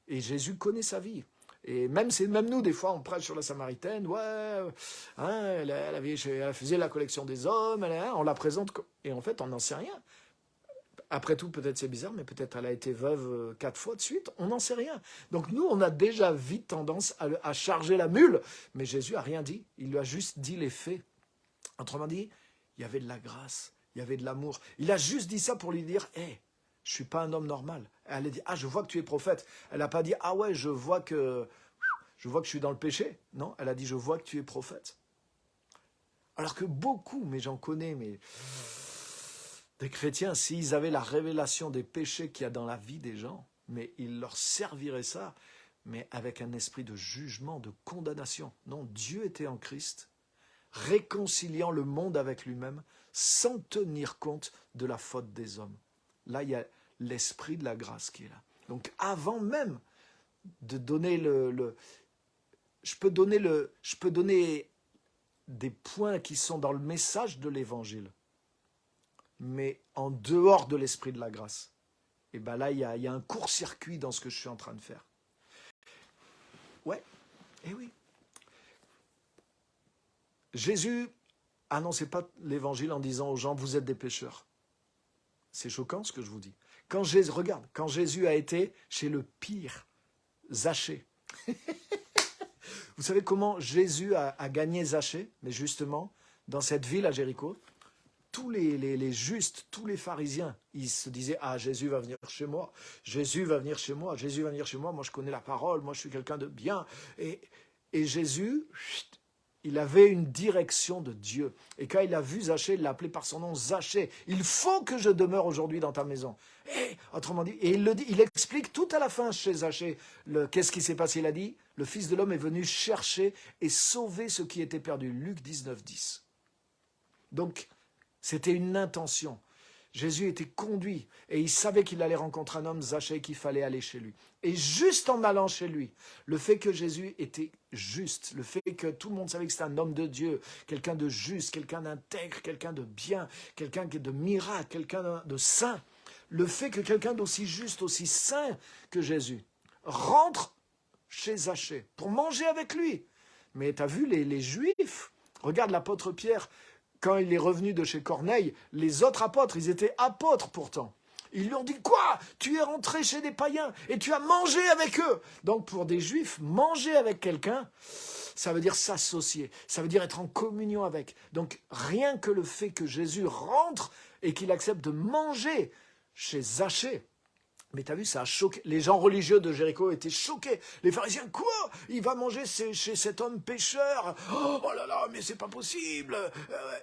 S1: Et Jésus connaît sa vie. Et même nous, des fois, on prêche sur la Samaritaine, elle faisait la collection des hommes, on la présente, et en fait, on n'en sait rien. Après tout, peut-être c'est bizarre, mais peut-être elle a été veuve 4 fois de suite, on n'en sait rien. Donc nous, on a déjà vite tendance à charger la mule, mais Jésus n'a rien dit, il lui a juste dit les faits. Autrement dit, il y avait de la grâce, il y avait de l'amour. Il a juste dit ça pour lui dire, « Hey, je ne suis pas un homme normal. » Elle a dit, « Ah, je vois que tu es prophète. » Elle n'a pas dit, « Ah ouais, je vois que je suis dans le péché. » Non, elle a dit, « Je vois que tu es prophète. » Alors que beaucoup, mais j'en connais, mais des chrétiens, s'ils avaient la révélation des péchés qu'il y a dans la vie des gens, mais il leur servirait ça, mais avec un esprit de jugement, de condamnation. Non, Dieu était en Christ, réconciliant le monde avec lui-même, sans tenir compte de la faute des hommes. Là, il y a l'esprit de la grâce qui est là. Donc, avant même de donner je peux donner des points qui sont dans le message de l'évangile, mais en dehors de l'esprit de la grâce. Et bien là, il y a un court-circuit dans ce que je suis en train de faire. Ouais, eh oui. Jésus annonçait pas l'évangile en disant aux gens, vous êtes des pécheurs. C'est choquant ce que je vous dis. Regarde, quand Jésus a été chez le pire, Zachée. Vous savez comment Jésus a gagné Zachée? Mais justement, dans cette ville à Jéricho, tous les justes, tous les pharisiens, ils se disaient « Ah, Jésus va venir chez moi, Jésus va venir chez moi, Jésus va venir chez moi, moi je connais la parole, moi je suis quelqu'un de bien. » Et Jésus, il avait une direction de Dieu. Et quand il a vu Zachée, il l'a appelé par son nom, Zachée. Il faut que je demeure aujourd'hui dans ta maison. Et, autrement dit, et il explique tout à la fin chez Zachée, qu'est-ce qui s'est passé. Il a dit, le Fils de l'homme est venu chercher et sauver ce qui était perdu. Luc 19, 10. Donc, c'était une intention. Jésus était conduit et il savait qu'il allait rencontrer un homme, Zachée, qu'il fallait aller chez lui. Et juste en allant chez lui, le fait que Jésus était juste, le fait que tout le monde savait que c'était un homme de Dieu, quelqu'un de juste, quelqu'un d'intègre, quelqu'un de bien, quelqu'un de miracle, quelqu'un de saint, le fait que quelqu'un d'aussi juste, aussi saint que Jésus rentre chez Zachée pour manger avec lui. Mais tu as vu les Juifs, regarde l'apôtre Pierre, quand il est revenu de chez Corneille, les autres apôtres, ils étaient apôtres pourtant. Ils lui ont dit, quoi? Tu es rentré chez des païens et tu as mangé avec eux. Donc pour des Juifs, manger avec quelqu'un, ça veut dire s'associer, ça veut dire être en communion avec. Donc rien que le fait que Jésus rentre et qu'il accepte de manger chez Zachée, mais tu as vu, ça a choqué. Les gens religieux de Jéricho étaient choqués. Les pharisiens, quoi? Il va manger chez cet homme pécheur? Oh là là, mais c'est pas possible.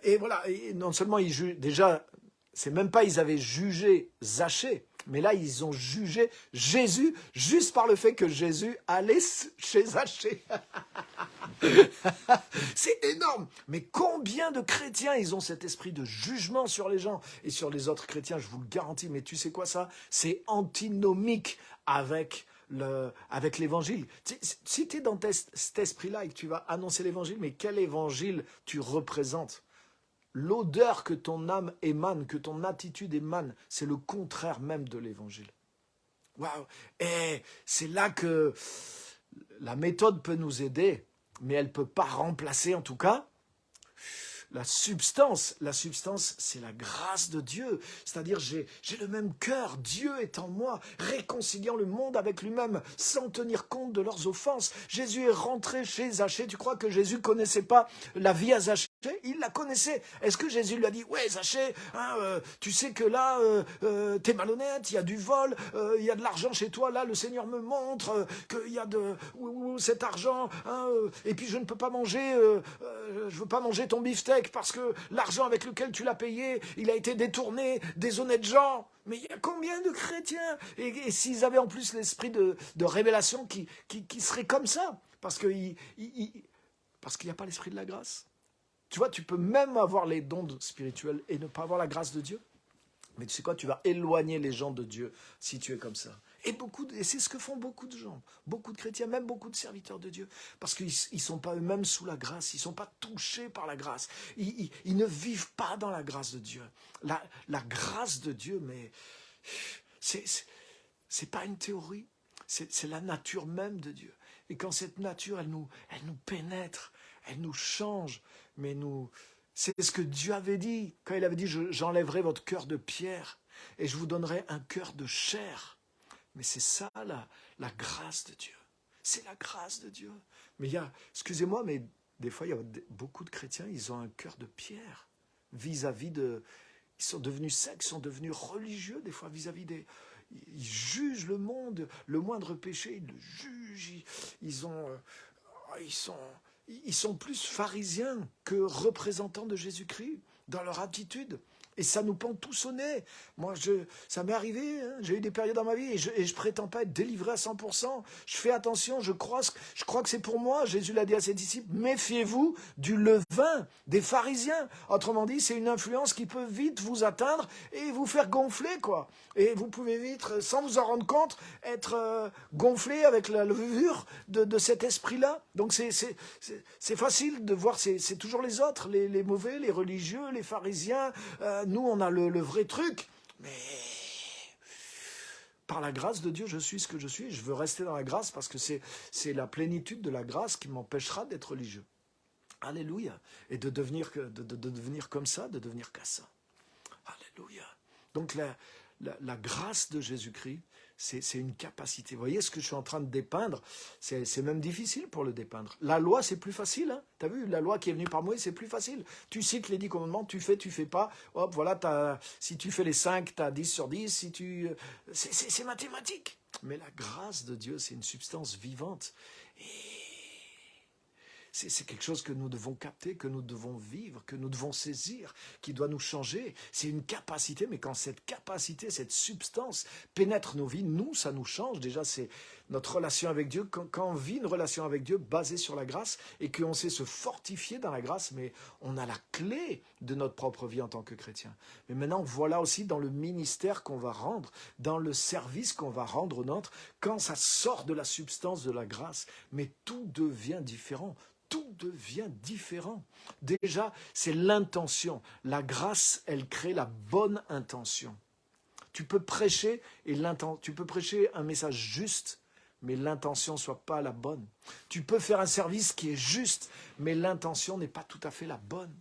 S1: Et voilà, et non seulement ils jugent, déjà, c'est même pas ils avaient jugé Zachée, mais là ils ont jugé Jésus juste par le fait que Jésus allait chez Zachée. C'est énorme. Mais combien de chrétiens, ils ont cet esprit de jugement sur les gens et sur les autres chrétiens, je vous le garantis. Mais tu sais quoi ça? C'est antinomique avec l'évangile. Si tu es dans cet esprit-là et que tu vas annoncer l'évangile, mais quel évangile tu représentes? L'odeur que ton âme émane, que ton attitude émane, c'est le contraire même de l'évangile. Waouh! Et c'est là que la méthode peut nous aider, mais elle ne peut pas remplacer en tout cas la substance. La substance, c'est la grâce de Dieu. C'est-à-dire, j'ai le même cœur. Dieu est en moi, réconciliant le monde avec lui-même, sans tenir compte de leurs offenses. Jésus est rentré chez Zachée. Tu crois que Jésus ne connaissait pas la vie à Zachée? Il la connaissait. Est-ce que Jésus lui a dit, ouais, Zachée, tu sais que là, t'es malhonnête, il y a du vol, il y a de l'argent chez toi, là, le Seigneur me montre qu'il y a cet argent, et puis je ne peux pas manger, je veux pas manger ton beefsteak parce que l'argent avec lequel tu l'as payé, il a été détourné des honnêtes gens. Mais il y a combien de chrétiens? Et s'ils avaient en plus l'esprit de révélation qui serait comme ça, parce qu'il n'y a pas l'esprit de la grâce. Tu vois, tu peux même avoir les dons spirituels et ne pas avoir la grâce de Dieu. Mais tu sais quoi, tu vas éloigner les gens de Dieu si tu es comme ça. Et c'est ce que font beaucoup de gens, beaucoup de chrétiens, même beaucoup de serviteurs de Dieu. Parce qu'ils ne sont pas eux-mêmes sous la grâce, ils ne sont pas touchés par la grâce. Ils ne vivent pas dans la grâce de Dieu. La grâce de Dieu, mais c'est pas une théorie, c'est la nature même de Dieu. Et quand cette nature, elle nous pénètre, elle nous change, mais c'est ce que Dieu avait dit, quand il avait dit, j'enlèverai votre cœur de pierre et je vous donnerai un cœur de chair. Mais c'est ça la grâce de Dieu. C'est la grâce de Dieu. Mais excusez-moi, mais des fois, il y a beaucoup de chrétiens, ils ont un cœur de pierre vis-à-vis de... Ils sont devenus secs, ils sont devenus religieux des fois vis-à-vis des... Ils jugent le monde, le moindre péché, ils le jugent. Ils sont plus pharisiens que représentants de Jésus-Christ dans leur attitude. Et ça nous pend tous au nez. Moi, ça m'est arrivé, hein, j'ai eu des périodes dans ma vie et je prétends pas être délivré à 100%. Je fais attention, je crois que c'est pour moi. Jésus l'a dit à ses disciples, méfiez-vous du levain des pharisiens. Autrement dit, c'est une influence qui peut vite vous atteindre et vous faire gonfler, quoi. Et vous pouvez vite, sans vous en rendre compte, être gonflé avec la levure de cet esprit-là. Donc c'est facile de voir, c'est toujours les autres, les mauvais, les religieux, les pharisiens. Nous, on a le vrai truc, mais par la grâce de Dieu, je suis ce que je suis. Je veux rester dans la grâce parce que c'est la plénitude de la grâce qui m'empêchera d'être religieux. Alléluia. Et de devenir comme ça, de devenir qu'à ça. Alléluia. Donc la grâce de Jésus-Christ, c'est une capacité. Vous voyez ce que je suis en train de dépeindre? C'est même difficile pour le dépeindre. La loi, c'est plus facile. Hein, tu as vu, la loi qui est venue par Moïse, c'est plus facile. Tu cites les 10 commandements, tu fais pas. Hop, voilà, si tu fais les 5, tu as 10 sur 10. C'est mathématique. Mais la grâce de Dieu, c'est une substance vivante. Et C'est quelque chose que nous devons capter, que nous devons vivre, que nous devons saisir, qui doit nous changer. C'est une capacité, mais quand cette capacité, cette substance pénètre nos vies, nous, ça nous change. Déjà, c'est notre relation avec Dieu. Quand on vit une relation avec Dieu basée sur la grâce et qu'on sait se fortifier dans la grâce, mais on a la clé de notre propre vie en tant que chrétien. Mais maintenant, voilà aussi dans le ministère qu'on va rendre, dans le service qu'on va rendre au nôtre, quand ça sort de la substance de la grâce, mais tout devient différent. Tout devient différent. Déjà, c'est l'intention. La grâce, elle crée la bonne intention. Tu peux prêcher tu peux prêcher un message juste, mais l'intention ne soit pas la bonne. Tu peux faire un service qui est juste, mais l'intention n'est pas tout à fait la bonne.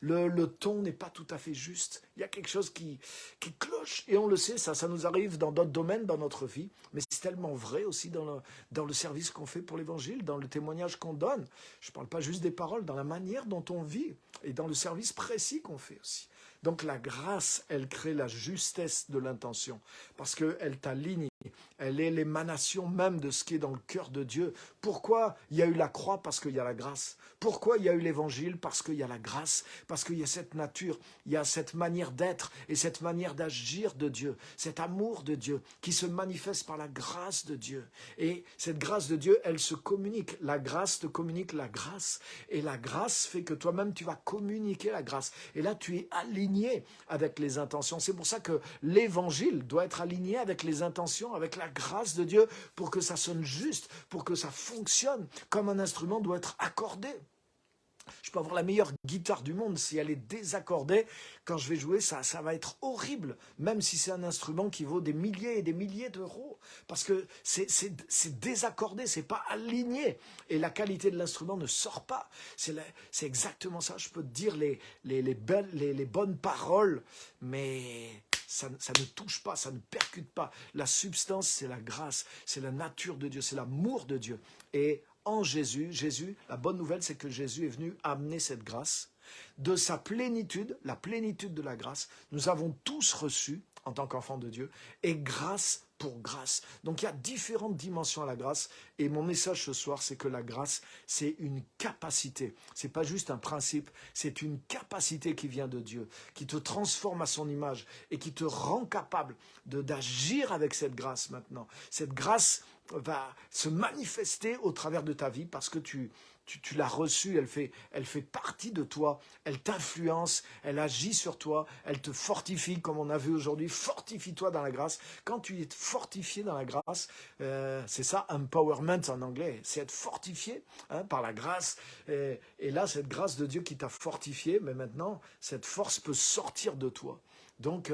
S1: Le ton n'est pas tout à fait juste. Il y a quelque chose qui cloche. Et on le sait, ça nous arrive dans d'autres domaines dans notre vie. Mais c'est tellement vrai aussi dans le service qu'on fait pour l'Évangile, dans le témoignage qu'on donne. Je ne parle pas juste des paroles, dans la manière dont on vit et dans le service précis qu'on fait aussi. Donc la grâce, elle crée la justesse de l'intention parce qu'elle t'aligne. Elle est l'émanation même de ce qui est dans le cœur de Dieu. Pourquoi il y a eu la croix? Parce qu'il y a la grâce. Pourquoi il y a eu l'évangile? Parce qu'il y a la grâce. Parce qu'il y a cette nature, il y a cette manière d'être et cette manière d'agir de Dieu. Cet amour de Dieu qui se manifeste par la grâce de Dieu. Et cette grâce de Dieu, elle se communique. La grâce te communique la grâce. Et la grâce fait que toi-même, tu vas communiquer la grâce. Et là, tu es aligné avec les intentions. C'est pour ça que l'évangile doit être aligné avec les intentions, avec la grâce de Dieu, pour que ça sonne juste, pour que ça fonctionne, comme un instrument doit être accordé. Je peux avoir la meilleure guitare du monde, si elle est désaccordée, quand je vais jouer, ça va être horrible, même si c'est un instrument qui vaut des milliers et des milliers d'euros, parce que c'est désaccordé, c'est pas aligné, et la qualité de l'instrument ne sort pas. C'est exactement ça, je peux te dire les bonnes paroles, mais ça ne touche pas, ça ne percute pas. La substance, c'est la grâce, c'est la nature de Dieu, c'est l'amour de Dieu. Et en Jésus, la bonne nouvelle, c'est que Jésus est venu amener cette grâce. De sa plénitude, la plénitude de la grâce, nous avons tous reçu en tant qu'enfants de Dieu, et grâce pour grâce. Donc il y a différentes dimensions à la grâce, et mon message ce soir, c'est que la grâce, c'est une capacité. C'est pas juste un principe, c'est une capacité qui vient de Dieu, qui te transforme à son image, et qui te rend capable d'agir avec cette grâce maintenant. Cette grâce va se manifester au travers de ta vie parce que tu l'as reçue, elle fait partie de toi, elle t'influence, elle agit sur toi, elle te fortifie comme on a vu aujourd'hui. Fortifie-toi dans la grâce. Quand tu es fortifié dans la grâce, c'est ça, empowerment en anglais, c'est être fortifié par la grâce. Et là, cette grâce de Dieu qui t'a fortifié, mais maintenant, cette force peut sortir de toi. Donc,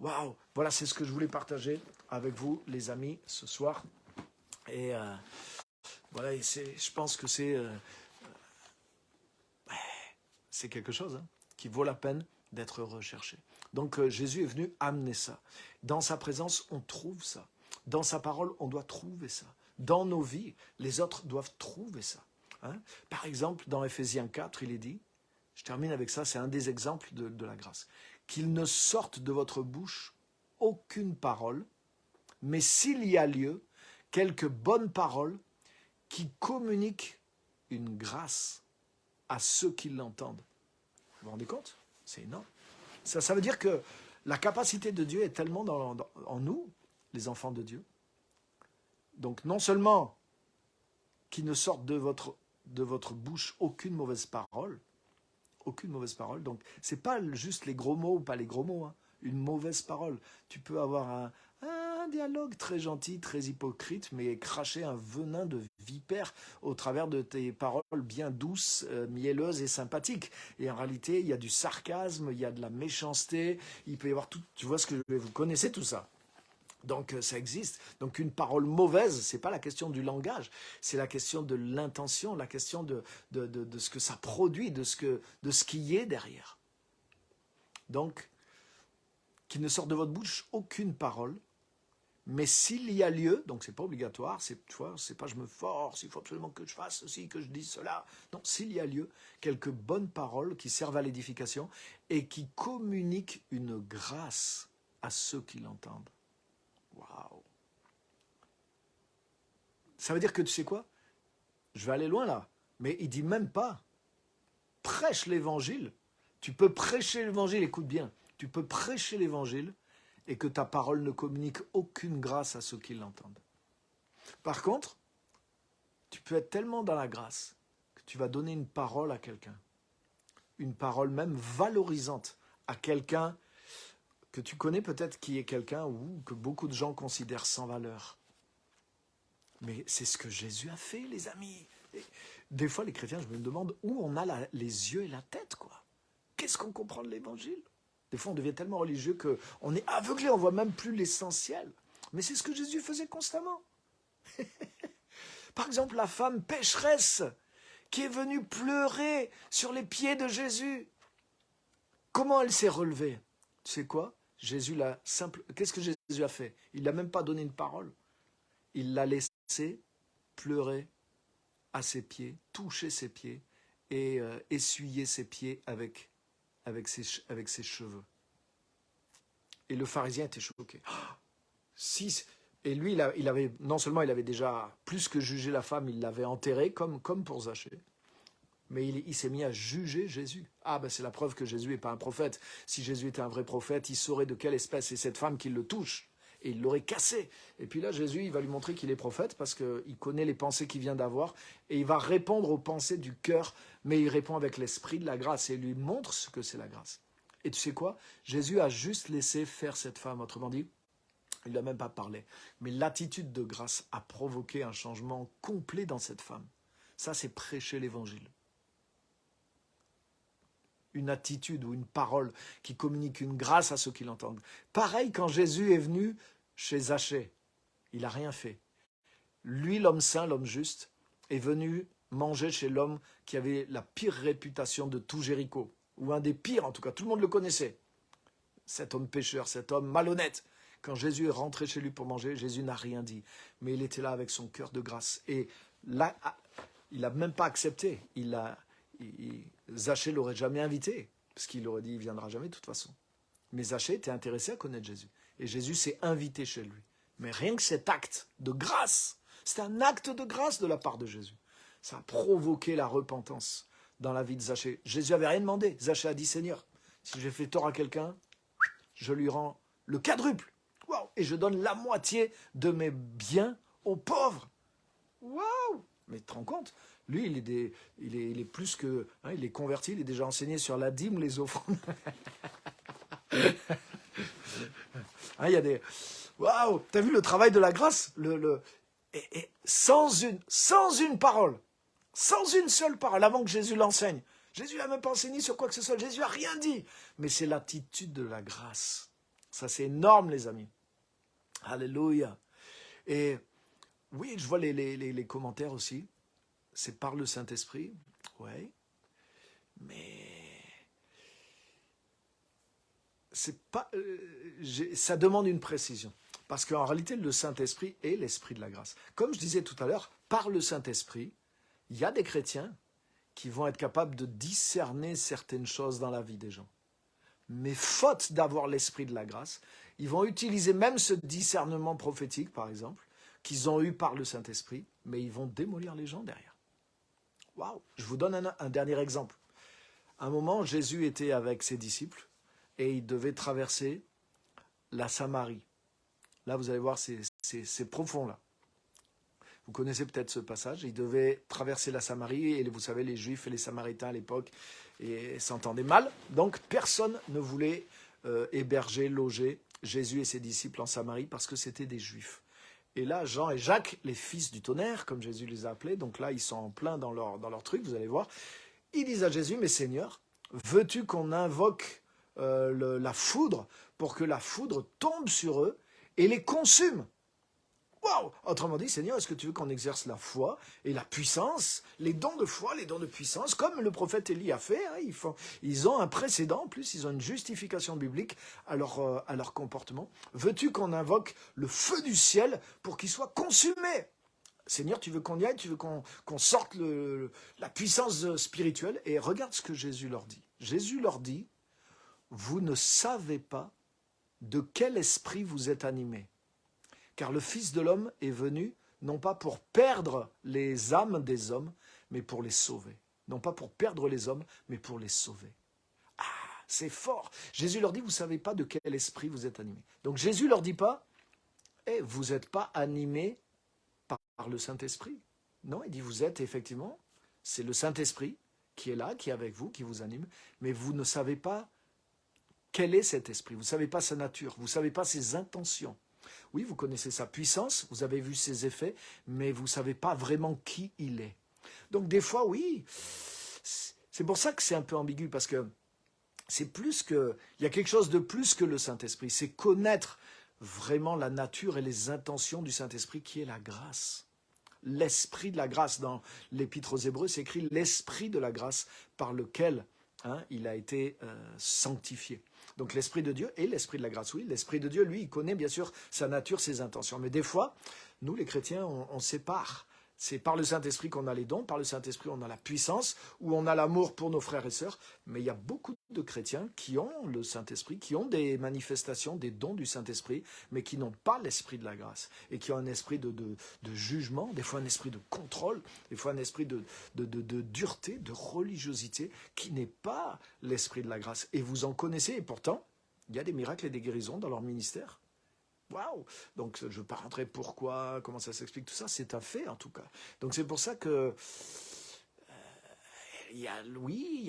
S1: waouh, voilà, c'est ce que je voulais partager avec vous, les amis, ce soir. Et voilà, je pense que c'est quelque chose qui vaut la peine d'être recherché. Donc Jésus est venu amener ça. Dans sa présence, on trouve ça. Dans sa parole, on doit trouver ça. Dans nos vies, les autres doivent trouver ça. Par exemple, dans Éphésiens 4, il est dit, je termine avec ça, c'est un des exemples de la grâce, qu'il ne sorte de votre bouche aucune parole, mais s'il y a lieu, quelques bonnes paroles qui communiquent une grâce à ceux qui l'entendent. Vous vous rendez compte? C'est énorme. Ça veut dire que la capacité de Dieu est tellement en nous, les enfants de Dieu. Donc non seulement qu'il ne sorte de votre bouche aucune mauvaise parole, donc c'est pas juste les gros mots ou pas les gros mots, une mauvaise parole. Tu peux avoir un dialogue très gentil, très hypocrite, mais cracher un venin de vipère au travers de tes paroles bien douces, mielleuses et sympathiques. Et en réalité, il y a du sarcasme, il y a de la méchanceté, il peut y avoir tout. Tu vois ce que vous connaissez tout ça. Donc ça existe. Donc une parole mauvaise, c'est pas la question du langage, c'est la question de l'intention, la question de ce que ça produit, de ce qui y est derrière. Donc, qu'il ne sorte de votre bouche aucune parole, mais s'il y a lieu, donc c'est pas obligatoire, c'est pas je me force, il faut absolument que je fasse ceci, que je dise cela. Non, s'il y a lieu, quelques bonnes paroles qui servent à l'édification et qui communiquent une grâce à ceux qui l'entendent. Waouh! Ça veut dire que tu sais quoi? Je vais aller loin là. Mais il dit même pas, prêche l'évangile. Tu peux prêcher l'évangile, écoute bien, tu peux prêcher l'évangile et que ta parole ne communique aucune grâce à ceux qui l'entendent. Par contre, tu peux être tellement dans la grâce que tu vas donner une parole à quelqu'un, une parole même valorisante à quelqu'un que tu connais peut-être qui est quelqu'un ou que beaucoup de gens considèrent sans valeur. Mais c'est ce que Jésus a fait, les amis. Et des fois, les chrétiens, je me demande où on a les yeux et la tête, quoi. Qu'est-ce qu'on comprend de l'évangile? Des fois, on devient tellement religieux qu'on est aveuglé, on ne voit même plus l'essentiel. Mais c'est ce que Jésus faisait constamment. Par exemple, la femme pécheresse qui est venue pleurer sur les pieds de Jésus. Comment elle s'est relevée? Tu sais quoi? Qu'est-ce que Jésus a fait? Il n'a même pas donné une parole. Il l'a laissée pleurer à ses pieds, toucher ses pieds et essuyer ses pieds avec ses cheveux. Et le pharisien était choqué. Et lui, non seulement il avait déjà plus que jugé la femme, il l'avait enterrée comme pour Zachée, mais il s'est mis à juger Jésus. Ah ben c'est la preuve que Jésus n'est pas un prophète. Si Jésus était un vrai prophète, il saurait de quelle espèce est cette femme qui le touche. Et il l'aurait cassé. Et puis là, Jésus, il va lui montrer qu'il est prophète parce qu'il connaît les pensées qu'il vient d'avoir et il va répondre aux pensées du cœur, mais il répond avec l'esprit de la grâce et il lui montre ce que c'est la grâce. Et tu sais quoi? Jésus a juste laissé faire cette femme. Autrement dit, il n'a même pas parlé. Mais l'attitude de grâce a provoqué un changement complet dans cette femme. Ça, c'est prêcher l'évangile. Une attitude ou une parole qui communique une grâce à ceux qui l'entendent. Pareil quand Jésus est venu chez Zachée, il n'a rien fait. Lui, l'homme saint, l'homme juste, est venu manger chez l'homme qui avait la pire réputation de tout Jéricho, ou un des pires en tout cas, tout le monde le connaissait. Cet homme pécheur, cet homme malhonnête. Quand Jésus est rentré chez lui pour manger, Jésus n'a rien dit, mais il était là avec son cœur de grâce. Et là, il n'a même pas accepté. Zachée ne l'aurait jamais invité, parce qu'il aurait dit il ne viendra jamais de toute façon. Mais Zachée était intéressé à connaître Jésus. Et Jésus s'est invité chez lui. Mais rien que cet acte de grâce, c'est un acte de grâce de la part de Jésus. Ça a provoqué la repentance dans la vie de Zachée. Jésus n'avait rien demandé. Zachée a dit, Seigneur, si j'ai fait tort à quelqu'un, je lui rends le quadruple. Wow. Et je donne la moitié de mes biens aux pauvres. Waouh! Mais tu te rends compte? Lui, il est plus que... il est converti, il est déjà enseigné sur la dîme, les offrandes. Il y a des... Waouh! T'as vu le travail de la grâce? Et sans une parole, sans une seule parole, avant que Jésus l'enseigne. Jésus n'a même pas enseigné sur quoi que ce soit. Jésus n'a rien dit. Mais c'est l'attitude de la grâce. Ça, c'est énorme, les amis. Alléluia. Et oui, je vois les commentaires aussi. C'est par le Saint-Esprit. Oui. Mais c'est pas, ça demande une précision. Parce qu'en réalité, le Saint-Esprit est l'Esprit de la grâce. Comme je disais tout à l'heure, par le Saint-Esprit, il y a des chrétiens qui vont être capables de discerner certaines choses dans la vie des gens. Mais faute d'avoir l'Esprit de la grâce, ils vont utiliser même ce discernement prophétique, par exemple, qu'ils ont eu par le Saint-Esprit, mais ils vont démolir les gens derrière. Waouh! Je vous donne un dernier exemple. À un moment, Jésus était avec ses disciples et il devait traverser la Samarie. Là, vous allez voir, c'est profond, là. Vous connaissez peut-être ce passage. Il devait traverser la Samarie et vous savez, les Juifs et les Samaritains à l'époque s'entendaient mal. Donc, personne ne voulait héberger, loger Jésus et ses disciples en Samarie parce que c'était des Juifs. Et là, Jean et Jacques, les fils du tonnerre, comme Jésus les a appelés, donc là, ils sont en plein dans leur truc, vous allez voir. Ils disent à Jésus, mais Seigneur, veux-tu qu'on invoque la foudre pour que la foudre tombe sur eux et les consume? Waouh! Autrement dit, Seigneur, est-ce que tu veux qu'on exerce la foi et la puissance, les dons de foi, les dons de puissance, comme le prophète Élie a fait, ils ont un précédent, en plus ils ont une justification biblique à leur comportement. Veux-tu qu'on invoque le feu du ciel pour qu'il soit consumé? Seigneur, tu veux qu'on y aille, tu veux qu'on sorte la puissance spirituelle? Et regarde ce que Jésus leur dit. Jésus leur dit, vous ne savez pas de quel esprit vous êtes animés. Car le Fils de l'homme est venu, non pas pour perdre les âmes des hommes, mais pour les sauver. Non pas pour perdre les hommes, mais pour les sauver. Ah, c'est fort. Jésus leur dit, vous ne savez pas de quel esprit vous êtes animés. Donc Jésus leur dit pas, vous n'êtes pas animés par le Saint-Esprit. Non, il dit, vous êtes effectivement, c'est le Saint-Esprit qui est là, qui est avec vous, qui vous anime, mais vous ne savez pas quel est cet esprit, vous ne savez pas sa nature, vous ne savez pas ses intentions. Oui, vous connaissez sa puissance, vous avez vu ses effets, mais vous ne savez pas vraiment qui il est. Donc des fois, oui, c'est pour ça que c'est un peu ambigu, parce que c'est plus que, il y a quelque chose de plus que le Saint-Esprit, c'est connaître vraiment la nature et les intentions du Saint-Esprit qui est la grâce. L'esprit de la grâce, dans l'Épître aux Hébreux, c'est écrit l'esprit de la grâce par lequel il a été sanctifié. Donc l'esprit de Dieu et l'esprit de la grâce, oui, l'esprit de Dieu, lui, il connaît bien sûr sa nature, ses intentions. Mais des fois, nous les chrétiens, on sépare. C'est par le Saint-Esprit qu'on a les dons, par le Saint-Esprit on a la puissance, ou on a l'amour pour nos frères et sœurs. Mais il y a beaucoup de chrétiens qui ont le Saint-Esprit, qui ont des manifestations, des dons du Saint-Esprit, mais qui n'ont pas l'esprit de la grâce, et qui ont un esprit de jugement, des fois un esprit de contrôle, des fois un esprit de dureté, de religiosité, qui n'est pas l'esprit de la grâce. Et vous en connaissez, et pourtant, il y a des miracles et des guérisons dans leur ministère. Waouh! Donc je ne veux pas rentrer pourquoi, comment ça s'explique, tout ça, c'est un fait en tout cas. Donc c'est pour ça que, il y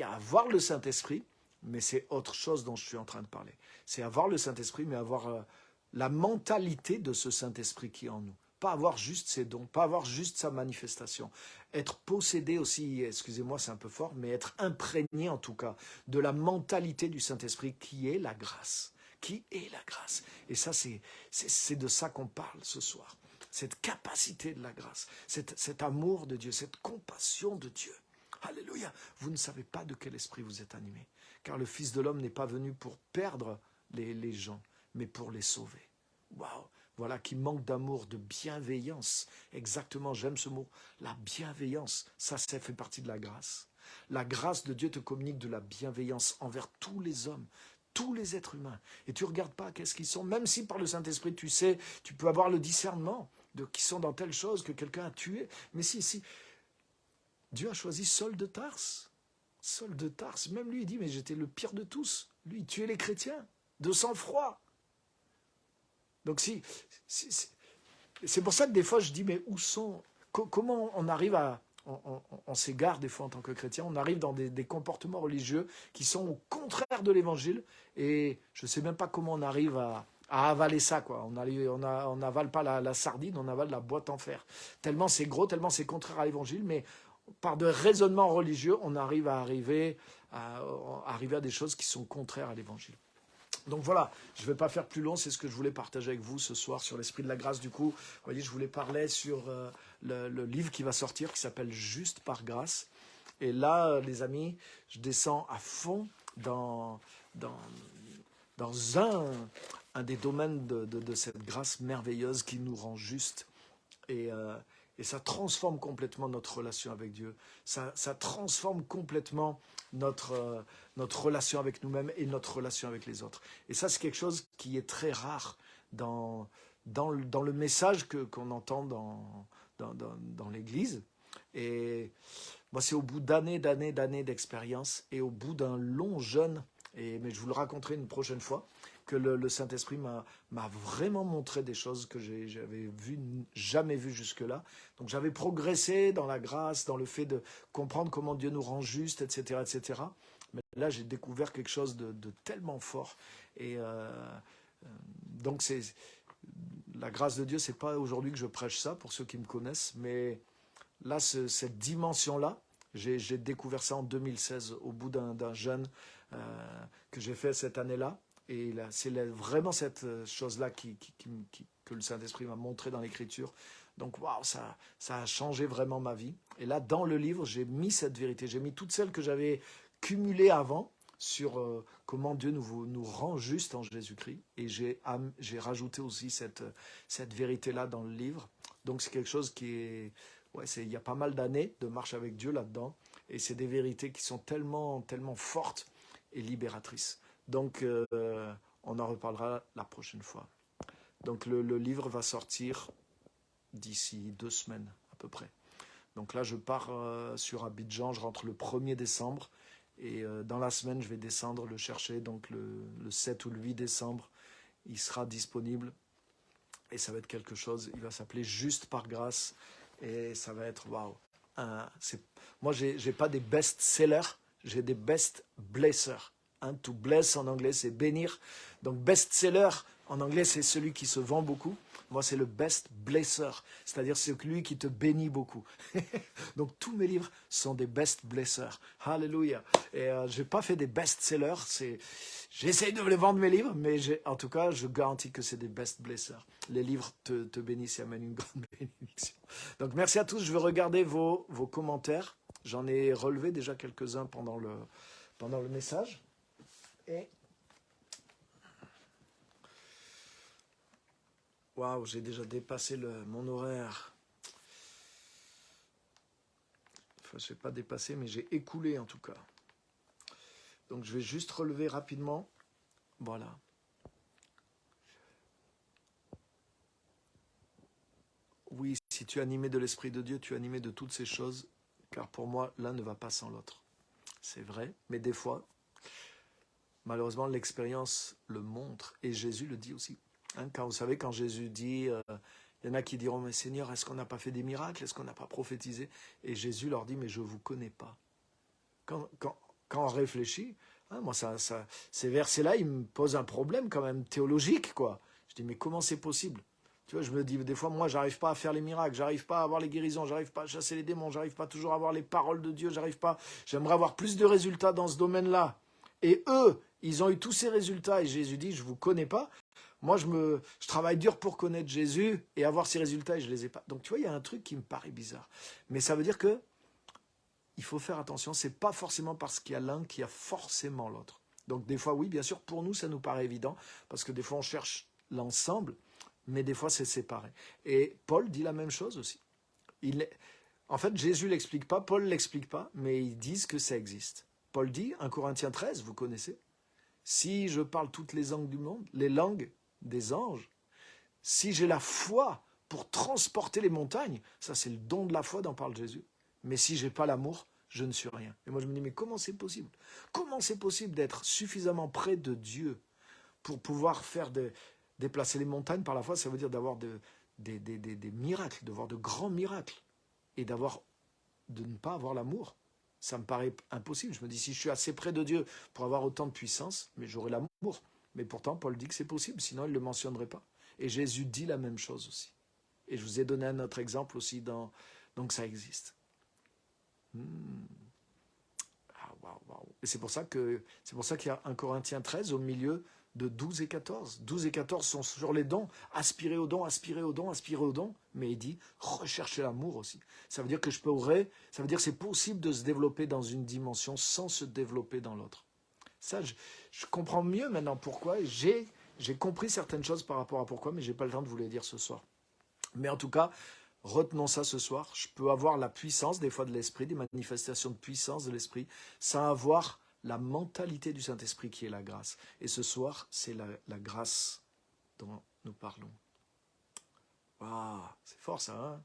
S1: a avoir le Saint-Esprit, mais c'est autre chose dont je suis en train de parler. C'est avoir le Saint-Esprit, mais avoir la mentalité de ce Saint-Esprit qui est en nous. Pas avoir juste ses dons, pas avoir juste sa manifestation. Être possédé aussi, excusez-moi c'est un peu fort, mais être imprégné en tout cas de la mentalité du Saint-Esprit qui est la grâce. Qui est la grâce. Et ça, c'est de ça qu'on parle ce soir. Cette capacité de la grâce, cet amour de Dieu, cette compassion de Dieu. Alléluia. Vous ne savez pas de quel esprit vous êtes animé. Car le Fils de l'homme n'est pas venu pour perdre les gens, mais pour les sauver. Waouh. Voilà qui manque d'amour, de bienveillance. Exactement, j'aime ce mot. La bienveillance, ça fait partie de la grâce. La grâce de Dieu te communique de la bienveillance envers tous les hommes, tous les êtres humains. Et tu ne regardes pas qu'est-ce qu'ils sont, même si par le Saint-Esprit, tu sais, tu peux avoir le discernement de qui sont dans telle chose que quelqu'un a tué. Mais si, Dieu a choisi Saul de Tarse. Saul de Tarse, même lui, il dit, mais j'étais le pire de tous. Lui, il tuait les chrétiens, de sang-froid. Donc c'est pour ça que des fois, je dis, mais où sont, comment on arrive à... On s'égare des fois en tant que chrétien, on arrive dans des comportements religieux qui sont au contraire de l'évangile, et je ne sais même pas comment on arrive à avaler ça, quoi. On n'avale pas la sardine, on avale la boîte en fer. Tellement c'est gros, tellement c'est contraire à l'évangile, mais par de raisonnements religieux, on arrive à arriver à des choses qui sont contraires à l'évangile. Donc voilà, je ne vais pas faire plus long, c'est ce que je voulais partager avec vous ce soir sur l'esprit de la grâce. Du coup, vous voyez, je voulais parler sur le livre qui va sortir, qui s'appelle Juste par grâce. Et là, les amis, je descends à fond dans un des domaines de cette grâce merveilleuse qui nous rend justes. Et ça transforme complètement notre relation avec Dieu. Ça transforme complètement notre relation avec nous-mêmes et notre relation avec les autres. Et ça, c'est quelque chose qui est très rare dans le message qu'on entend dans l'Église. Et moi, c'est au bout d'années d'expérience et au bout d'un long jeûne, mais je vous le raconterai une prochaine fois, que le Saint-Esprit m'a vraiment montré des choses que j'avais jamais vues jusque-là. Donc j'avais progressé dans la grâce, dans le fait de comprendre comment Dieu nous rend justes, etc., etc. Mais là, j'ai découvert quelque chose de tellement fort. Et donc la grâce de Dieu, c'est pas aujourd'hui que je prêche ça, pour ceux qui me connaissent, mais là, cette dimension-là, j'ai découvert ça en 2016, au bout d'un jeûne que j'ai fait cette année-là. Et là, c'est vraiment cette chose-là que le Saint-Esprit m'a montré dans l'Écriture. Donc, waouh, ça a changé vraiment ma vie. Et là, dans le livre, j'ai mis cette vérité. J'ai mis toutes celles que j'avais cumulées avant sur comment Dieu nous rend justes en Jésus-Christ. Et j'ai rajouté aussi cette vérité-là dans le livre. Donc, c'est quelque chose qui est... Ouais, il y a pas mal d'années de marche avec Dieu là-dedans. Et c'est des vérités qui sont tellement, tellement fortes et libératrices. Donc, on en reparlera la prochaine fois. Donc, le livre va sortir d'ici 2 semaines à peu près. Donc là, je pars sur Abidjan, je rentre le 1er décembre. Et dans la semaine, je vais descendre le chercher. Donc le 7 ou le 8 décembre, il sera disponible. Et ça va être quelque chose, il va s'appeler Juste par grâce. Et ça va être, waouh. Moi, j'ai pas des best-sellers, j'ai des best-blessers. To bless en anglais, c'est bénir. Donc best-seller en anglais, c'est celui qui se vend beaucoup. Moi, c'est le best-blesser, c'est-à-dire c'est celui qui te bénit beaucoup. Donc tous mes livres sont des best-blessers. Alléluia. Et je n'ai pas fait des best-sellers. J'essaye de les vendre mes livres, mais en tout cas, je garantis que c'est des best-blessers. Les livres te bénissent et amènent une grande bénédiction. Donc merci à tous. Je vais regarder vos commentaires. J'en ai relevé déjà quelques-uns pendant le message. Et waouh, j'ai déjà dépassé mon horaire. Enfin, je n'ai pas dépassé, mais j'ai écoulé en tout cas. Donc je vais juste relever rapidement. Voilà. Oui, si tu es animé de l'Esprit de Dieu, tu es animé de toutes ces choses, car pour moi, l'un ne va pas sans l'autre. C'est vrai, mais des fois, malheureusement, l'expérience le montre, et Jésus le dit aussi. Vous savez, quand Jésus dit, il y en a qui diront, mais Seigneur, est-ce qu'on n'a pas fait des miracles? Est-ce qu'on n'a pas prophétisé? Et Jésus leur dit, mais je ne vous connais pas. Quand on réfléchit, moi, ces versets-là, ils me posent un problème quand même théologique, quoi. Je dis, mais comment c'est possible? Tu vois, je me dis, des fois, moi, j'arrive pas à faire les miracles, j'arrive pas à avoir les guérisons, j'arrive pas à chasser les démons, j'arrive pas toujours à avoir les paroles de Dieu, j'arrive pas. J'aimerais avoir plus de résultats dans ce domaine-là. Et eux, ils ont eu tous ces résultats, et Jésus dit, je vous connais pas. Moi, je travaille dur pour connaître Jésus et avoir ces résultats, et je les ai pas. Donc, tu vois, il y a un truc qui me paraît bizarre. Mais ça veut dire que il faut faire attention, c'est pas forcément parce qu'il y a l'un qu'il y a forcément l'autre. Donc des fois, oui, bien sûr, pour nous, ça nous paraît évident, parce que des fois, on cherche l'ensemble, mais des fois, c'est séparé. Et Paul dit la même chose aussi. En fait, Jésus ne l'explique pas, Paul ne l'explique pas, mais ils disent que ça existe. Paul dit, 1 Corinthiens 13, vous connaissez, si je parle toutes les langues du monde, les langues des anges, si j'ai la foi pour transporter les montagnes, ça c'est le don de la foi dont parle Jésus. Mais si je n'ai pas l'amour, je ne suis rien. Et moi je me dis, mais comment c'est possible? Comment c'est possible d'être suffisamment près de Dieu pour pouvoir déplacer les montagnes par la foi? Ça veut dire d'avoir des miracles, de voir de grands miracles. Et de ne pas avoir l'amour. Ça me paraît impossible. Je me dis, si je suis assez près de Dieu pour avoir autant de puissance, mais j'aurai l'amour. Mais pourtant, Paul dit que c'est possible, sinon il ne le mentionnerait pas. Et Jésus dit la même chose aussi. Et je vous ai donné un autre exemple aussi, donc ça existe. Wow. Et c'est pour ça qu'il y a 1 Corinthiens 13 au milieu de 12 et 14. 12 et 14 sont sur les dons. Aspirez aux dons, aspirez aux dons, aspirez aux dons. Mais il dit, recherchez l'amour aussi. Ça veut dire que ça veut dire que c'est possible de se développer dans une dimension sans se développer dans l'autre. Ça, je comprends mieux maintenant pourquoi. J'ai compris certaines choses par rapport à pourquoi, mais je n'ai pas le temps de vous les dire ce soir. Mais en tout cas, retenons ça ce soir. Je peux avoir la puissance des fois de l'esprit, des manifestations de puissance de l'esprit, sans avoir la mentalité du Saint-Esprit qui est la grâce. Et ce soir, c'est la grâce dont nous parlons. Ah, c'est fort ça, hein?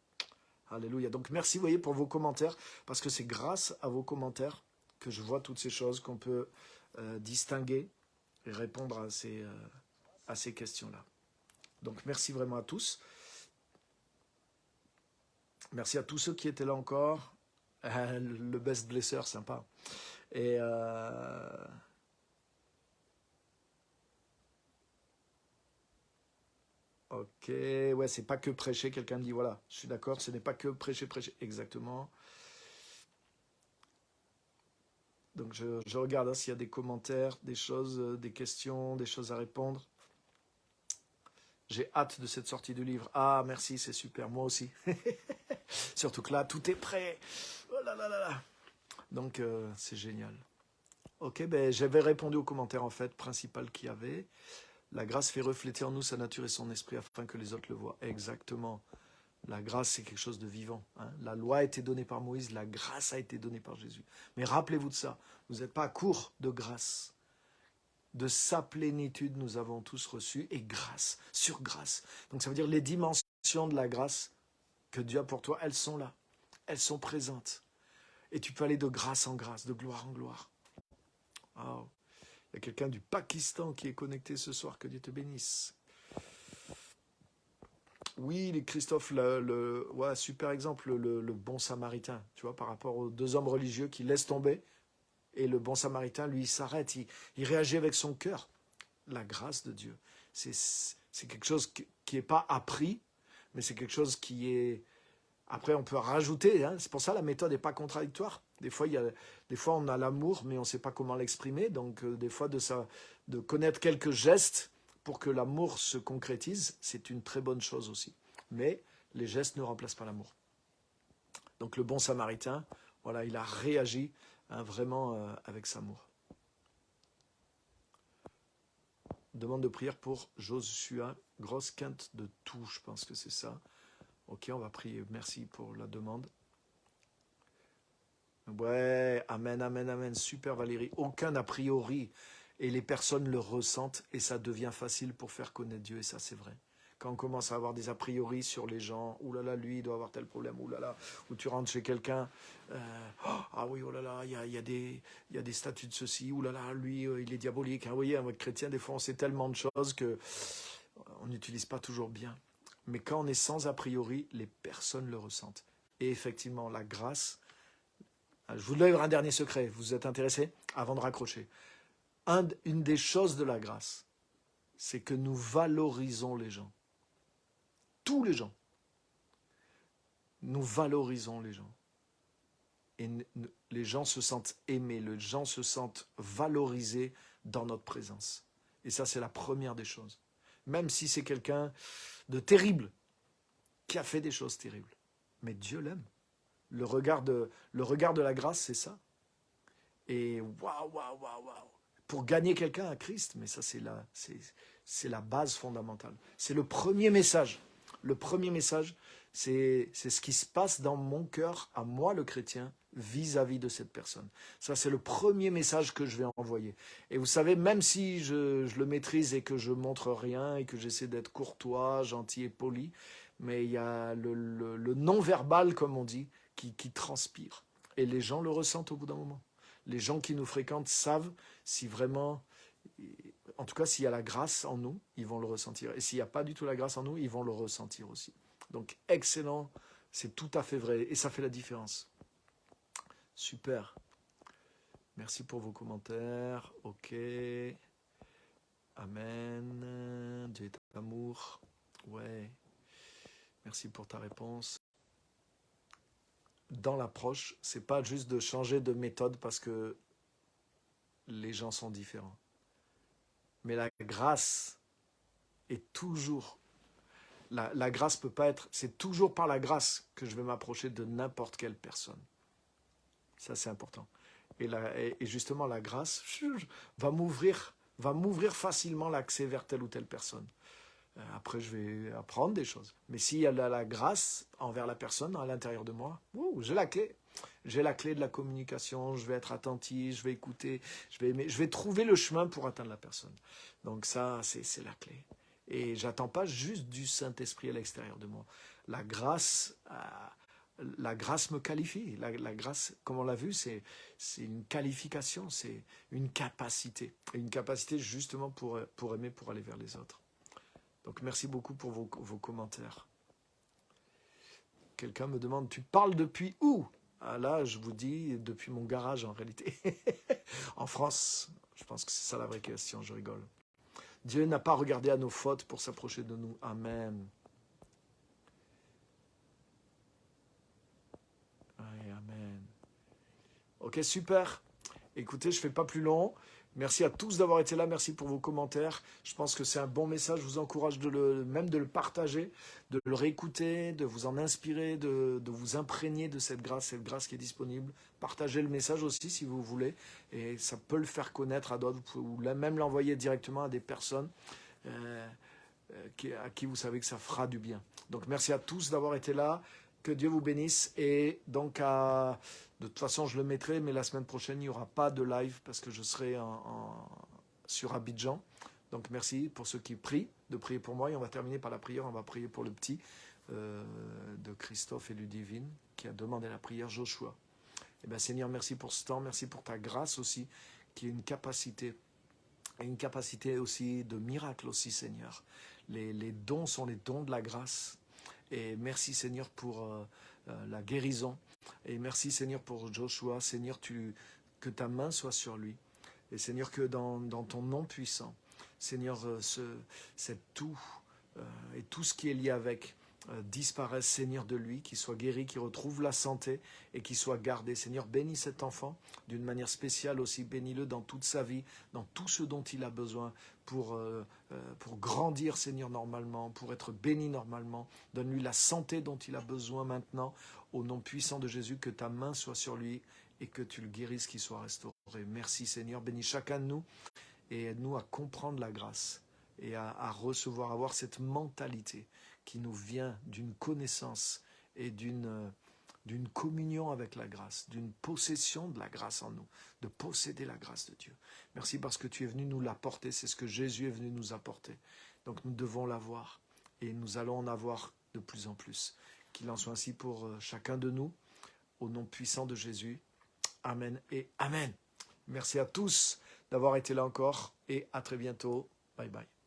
S1: Alléluia. Donc merci, vous voyez, pour vos commentaires, parce que c'est grâce à vos commentaires que je vois toutes ces choses, qu'on peut distinguer et répondre à ces questions-là. Donc merci vraiment à tous. Merci à tous ceux qui étaient là encore. Le best blesser, sympa. Et ok, ouais, c'est pas que prêcher. Quelqu'un me dit, voilà, je suis d'accord, ce n'est pas que prêcher. Exactement. Donc je regarde s'il y a des commentaires, des choses, des questions, des choses à répondre. J'ai hâte de cette sortie du livre. Ah, merci, c'est super, moi aussi. Surtout que là, tout est prêt. Oh là là là là. Donc, c'est génial. Ok, j'avais répondu aux commentaires, en fait, principal qu'il y avait. La grâce fait refléter en nous sa nature et son esprit afin que les autres le voient. Exactement. La grâce, c'est quelque chose de vivant. Hein. La loi a été donnée par Moïse, la grâce a été donnée par Jésus. Mais rappelez-vous de ça, vous n'êtes pas à court de grâce. De sa plénitude, nous avons tous reçu, et grâce, sur grâce. Donc ça veut dire les dimensions de la grâce que Dieu a pour toi, elles sont là. elles sont présentes. Et tu peux aller de grâce en grâce, de gloire en gloire. Wow. Il y a quelqu'un du Pakistan qui est connecté ce soir, que Dieu te bénisse. Oui, Christophe, ouais, super exemple, le bon samaritain, tu vois, par rapport aux deux hommes religieux qui laissent tomber, et le bon samaritain, lui, il s'arrête, il réagit avec son cœur. La grâce de Dieu, c'est quelque chose qui n'est pas appris, mais c'est quelque chose qui est... Après, on peut rajouter, hein, c'est pour ça que la méthode n'est pas contradictoire. Des fois, on a l'amour, mais on ne sait pas comment l'exprimer, donc des fois, de connaître quelques gestes pour que l'amour se concrétise, c'est une très bonne chose aussi. Mais les gestes ne remplacent pas l'amour. Donc le bon samaritain, voilà, il a réagi vraiment avec sa amour. Demande de prière pour Joshua, grosse quinte de tout, je pense que c'est ça. Ok, on va prier. Merci pour la demande. Ouais, amen, amen, amen. Super Valérie. Aucun a priori. Et les personnes le ressentent et ça devient facile pour faire connaître Dieu. Et ça, c'est vrai. Quand on commence à avoir des a priori sur les gens, oulala, lui, il doit avoir tel problème, oulala, ou tu rentres chez quelqu'un, ah oui, oh là là, il y a des statuts de ceci, oulala, lui, il est diabolique. Hein, vous voyez, en mode chrétien, des fois, on sait tellement de choses qu'on n'utilise pas toujours bien. Mais quand on est sans a priori, les personnes le ressentent. Et effectivement, la grâce, je vous livre un dernier secret, vous êtes intéressés? Avant de raccrocher. Une des choses de la grâce, c'est que nous valorisons les gens. Tous les gens. Nous valorisons les gens. Et les gens se sentent aimés, les gens se sentent valorisés dans notre présence. Et ça, c'est la première des choses. Même si c'est quelqu'un de terrible, qui a fait des choses terribles. Mais Dieu l'aime. Le regard de la grâce, c'est ça. Et waouh. Pour gagner quelqu'un à Christ, mais ça, c'est la base fondamentale. C'est le premier message. Le premier message, c'est ce qui se passe dans mon cœur, à moi le chrétien, vis-à-vis de cette personne. Ça, c'est le premier message que je vais envoyer. Et vous savez, même si je le maîtrise et que je montre rien et que j'essaie d'être courtois, gentil et poli, mais il y a le non-verbal, comme on dit, qui transpire. Et les gens le ressentent au bout d'un moment. Les gens qui nous fréquentent savent si vraiment, en tout cas s'il y a la grâce en nous, ils vont le ressentir. Et s'il n'y a pas du tout la grâce en nous, ils vont le ressentir aussi. Donc excellent, c'est tout à fait vrai. Et ça fait la différence. Super. Merci pour vos commentaires. Ok. Amen. Dieu est amour. Ouais. Merci pour ta réponse. Dans l'approche, c'est pas juste de changer de méthode parce que les gens sont différents. Mais la grâce est toujours... La grâce peut pas être... C'est toujours par la grâce que je vais m'approcher de n'importe quelle personne. Ça, c'est important. Et justement, la grâce va m'ouvrir facilement l'accès vers telle ou telle personne. Après, je vais apprendre des choses. Mais s'il y a la grâce envers la personne à l'intérieur de moi, j'ai la clé. J'ai la clé de la communication, je vais être attentif, je vais écouter, je vais trouver le chemin pour atteindre la personne. Donc ça, c'est la clé. Et j'attends pas juste du Saint-Esprit à l'extérieur de moi. La grâce me qualifie. La grâce, comme on l'a vu, c'est une qualification, c'est une capacité. Et une capacité justement pour aimer, pour aller vers les autres. Donc merci beaucoup pour vos commentaires. Quelqu'un me demande, tu parles depuis où? Ah là, je vous dis, depuis mon garage en réalité. En France, je pense que c'est ça la vraie question, je rigole. Dieu n'a pas regardé à nos fautes pour s'approcher de nous. Amen. Oui, amen. Ok, super. Écoutez, je ne fais pas plus long. Merci à tous d'avoir été là. Merci pour vos commentaires. Je pense que c'est un bon message. Je vous encourage même de le partager, de le réécouter, de vous en inspirer, de vous imprégner de cette grâce qui est disponible. Partagez le message aussi si vous voulez. Et ça peut le faire connaître à d'autres. Ou même l'envoyer directement à des personnes à qui vous savez que ça fera du bien. Donc merci à tous d'avoir été là. Que Dieu vous bénisse. Et donc, de toute façon, je le mettrai, mais la semaine prochaine, il n'y aura pas de live parce que je serai sur Abidjan. Donc, merci pour ceux qui prient, de prier pour moi. Et on va terminer par la prière. On va prier pour le petit. de Christophe et Ludivine, qui a demandé la prière, Joshua. Eh bien, Seigneur, merci pour ce temps, merci pour ta grâce aussi, qui est une capacité aussi de miracle aussi, Seigneur. Les dons sont les dons de la grâce. Et merci, Seigneur, pour la guérison. Et merci, Seigneur, pour Joshua. Seigneur, que ta main soit sur lui. Et Seigneur, que dans ton nom puissant, Seigneur, cette toux et tout ce qui est lié avec disparaisse, Seigneur, de lui, qu'il soit guéri, qu'il retrouve la santé et qu'il soit gardé. Seigneur, bénis cet enfant d'une manière spéciale aussi. Bénis-le dans toute sa vie, dans tout ce dont il a besoin pour grandir, Seigneur, normalement, pour être béni normalement. Donne-lui la santé dont il a besoin maintenant. Au nom puissant de Jésus, que ta main soit sur lui et que tu le guérisses, qu'il soit restauré. Merci, Seigneur. Bénis chacun de nous et aide-nous à comprendre la grâce et à recevoir, à avoir cette mentalité qui nous vient d'une connaissance et d'une communion avec la grâce, d'une possession de la grâce en nous, de posséder la grâce de Dieu. Merci parce que tu es venu nous l'apporter, c'est ce que Jésus est venu nous apporter. Donc nous devons l'avoir et nous allons en avoir de plus en plus. Qu'il en soit ainsi pour chacun de nous, au nom puissant de Jésus. Amen et Amen. Merci à tous d'avoir été là encore et à très bientôt. Bye bye.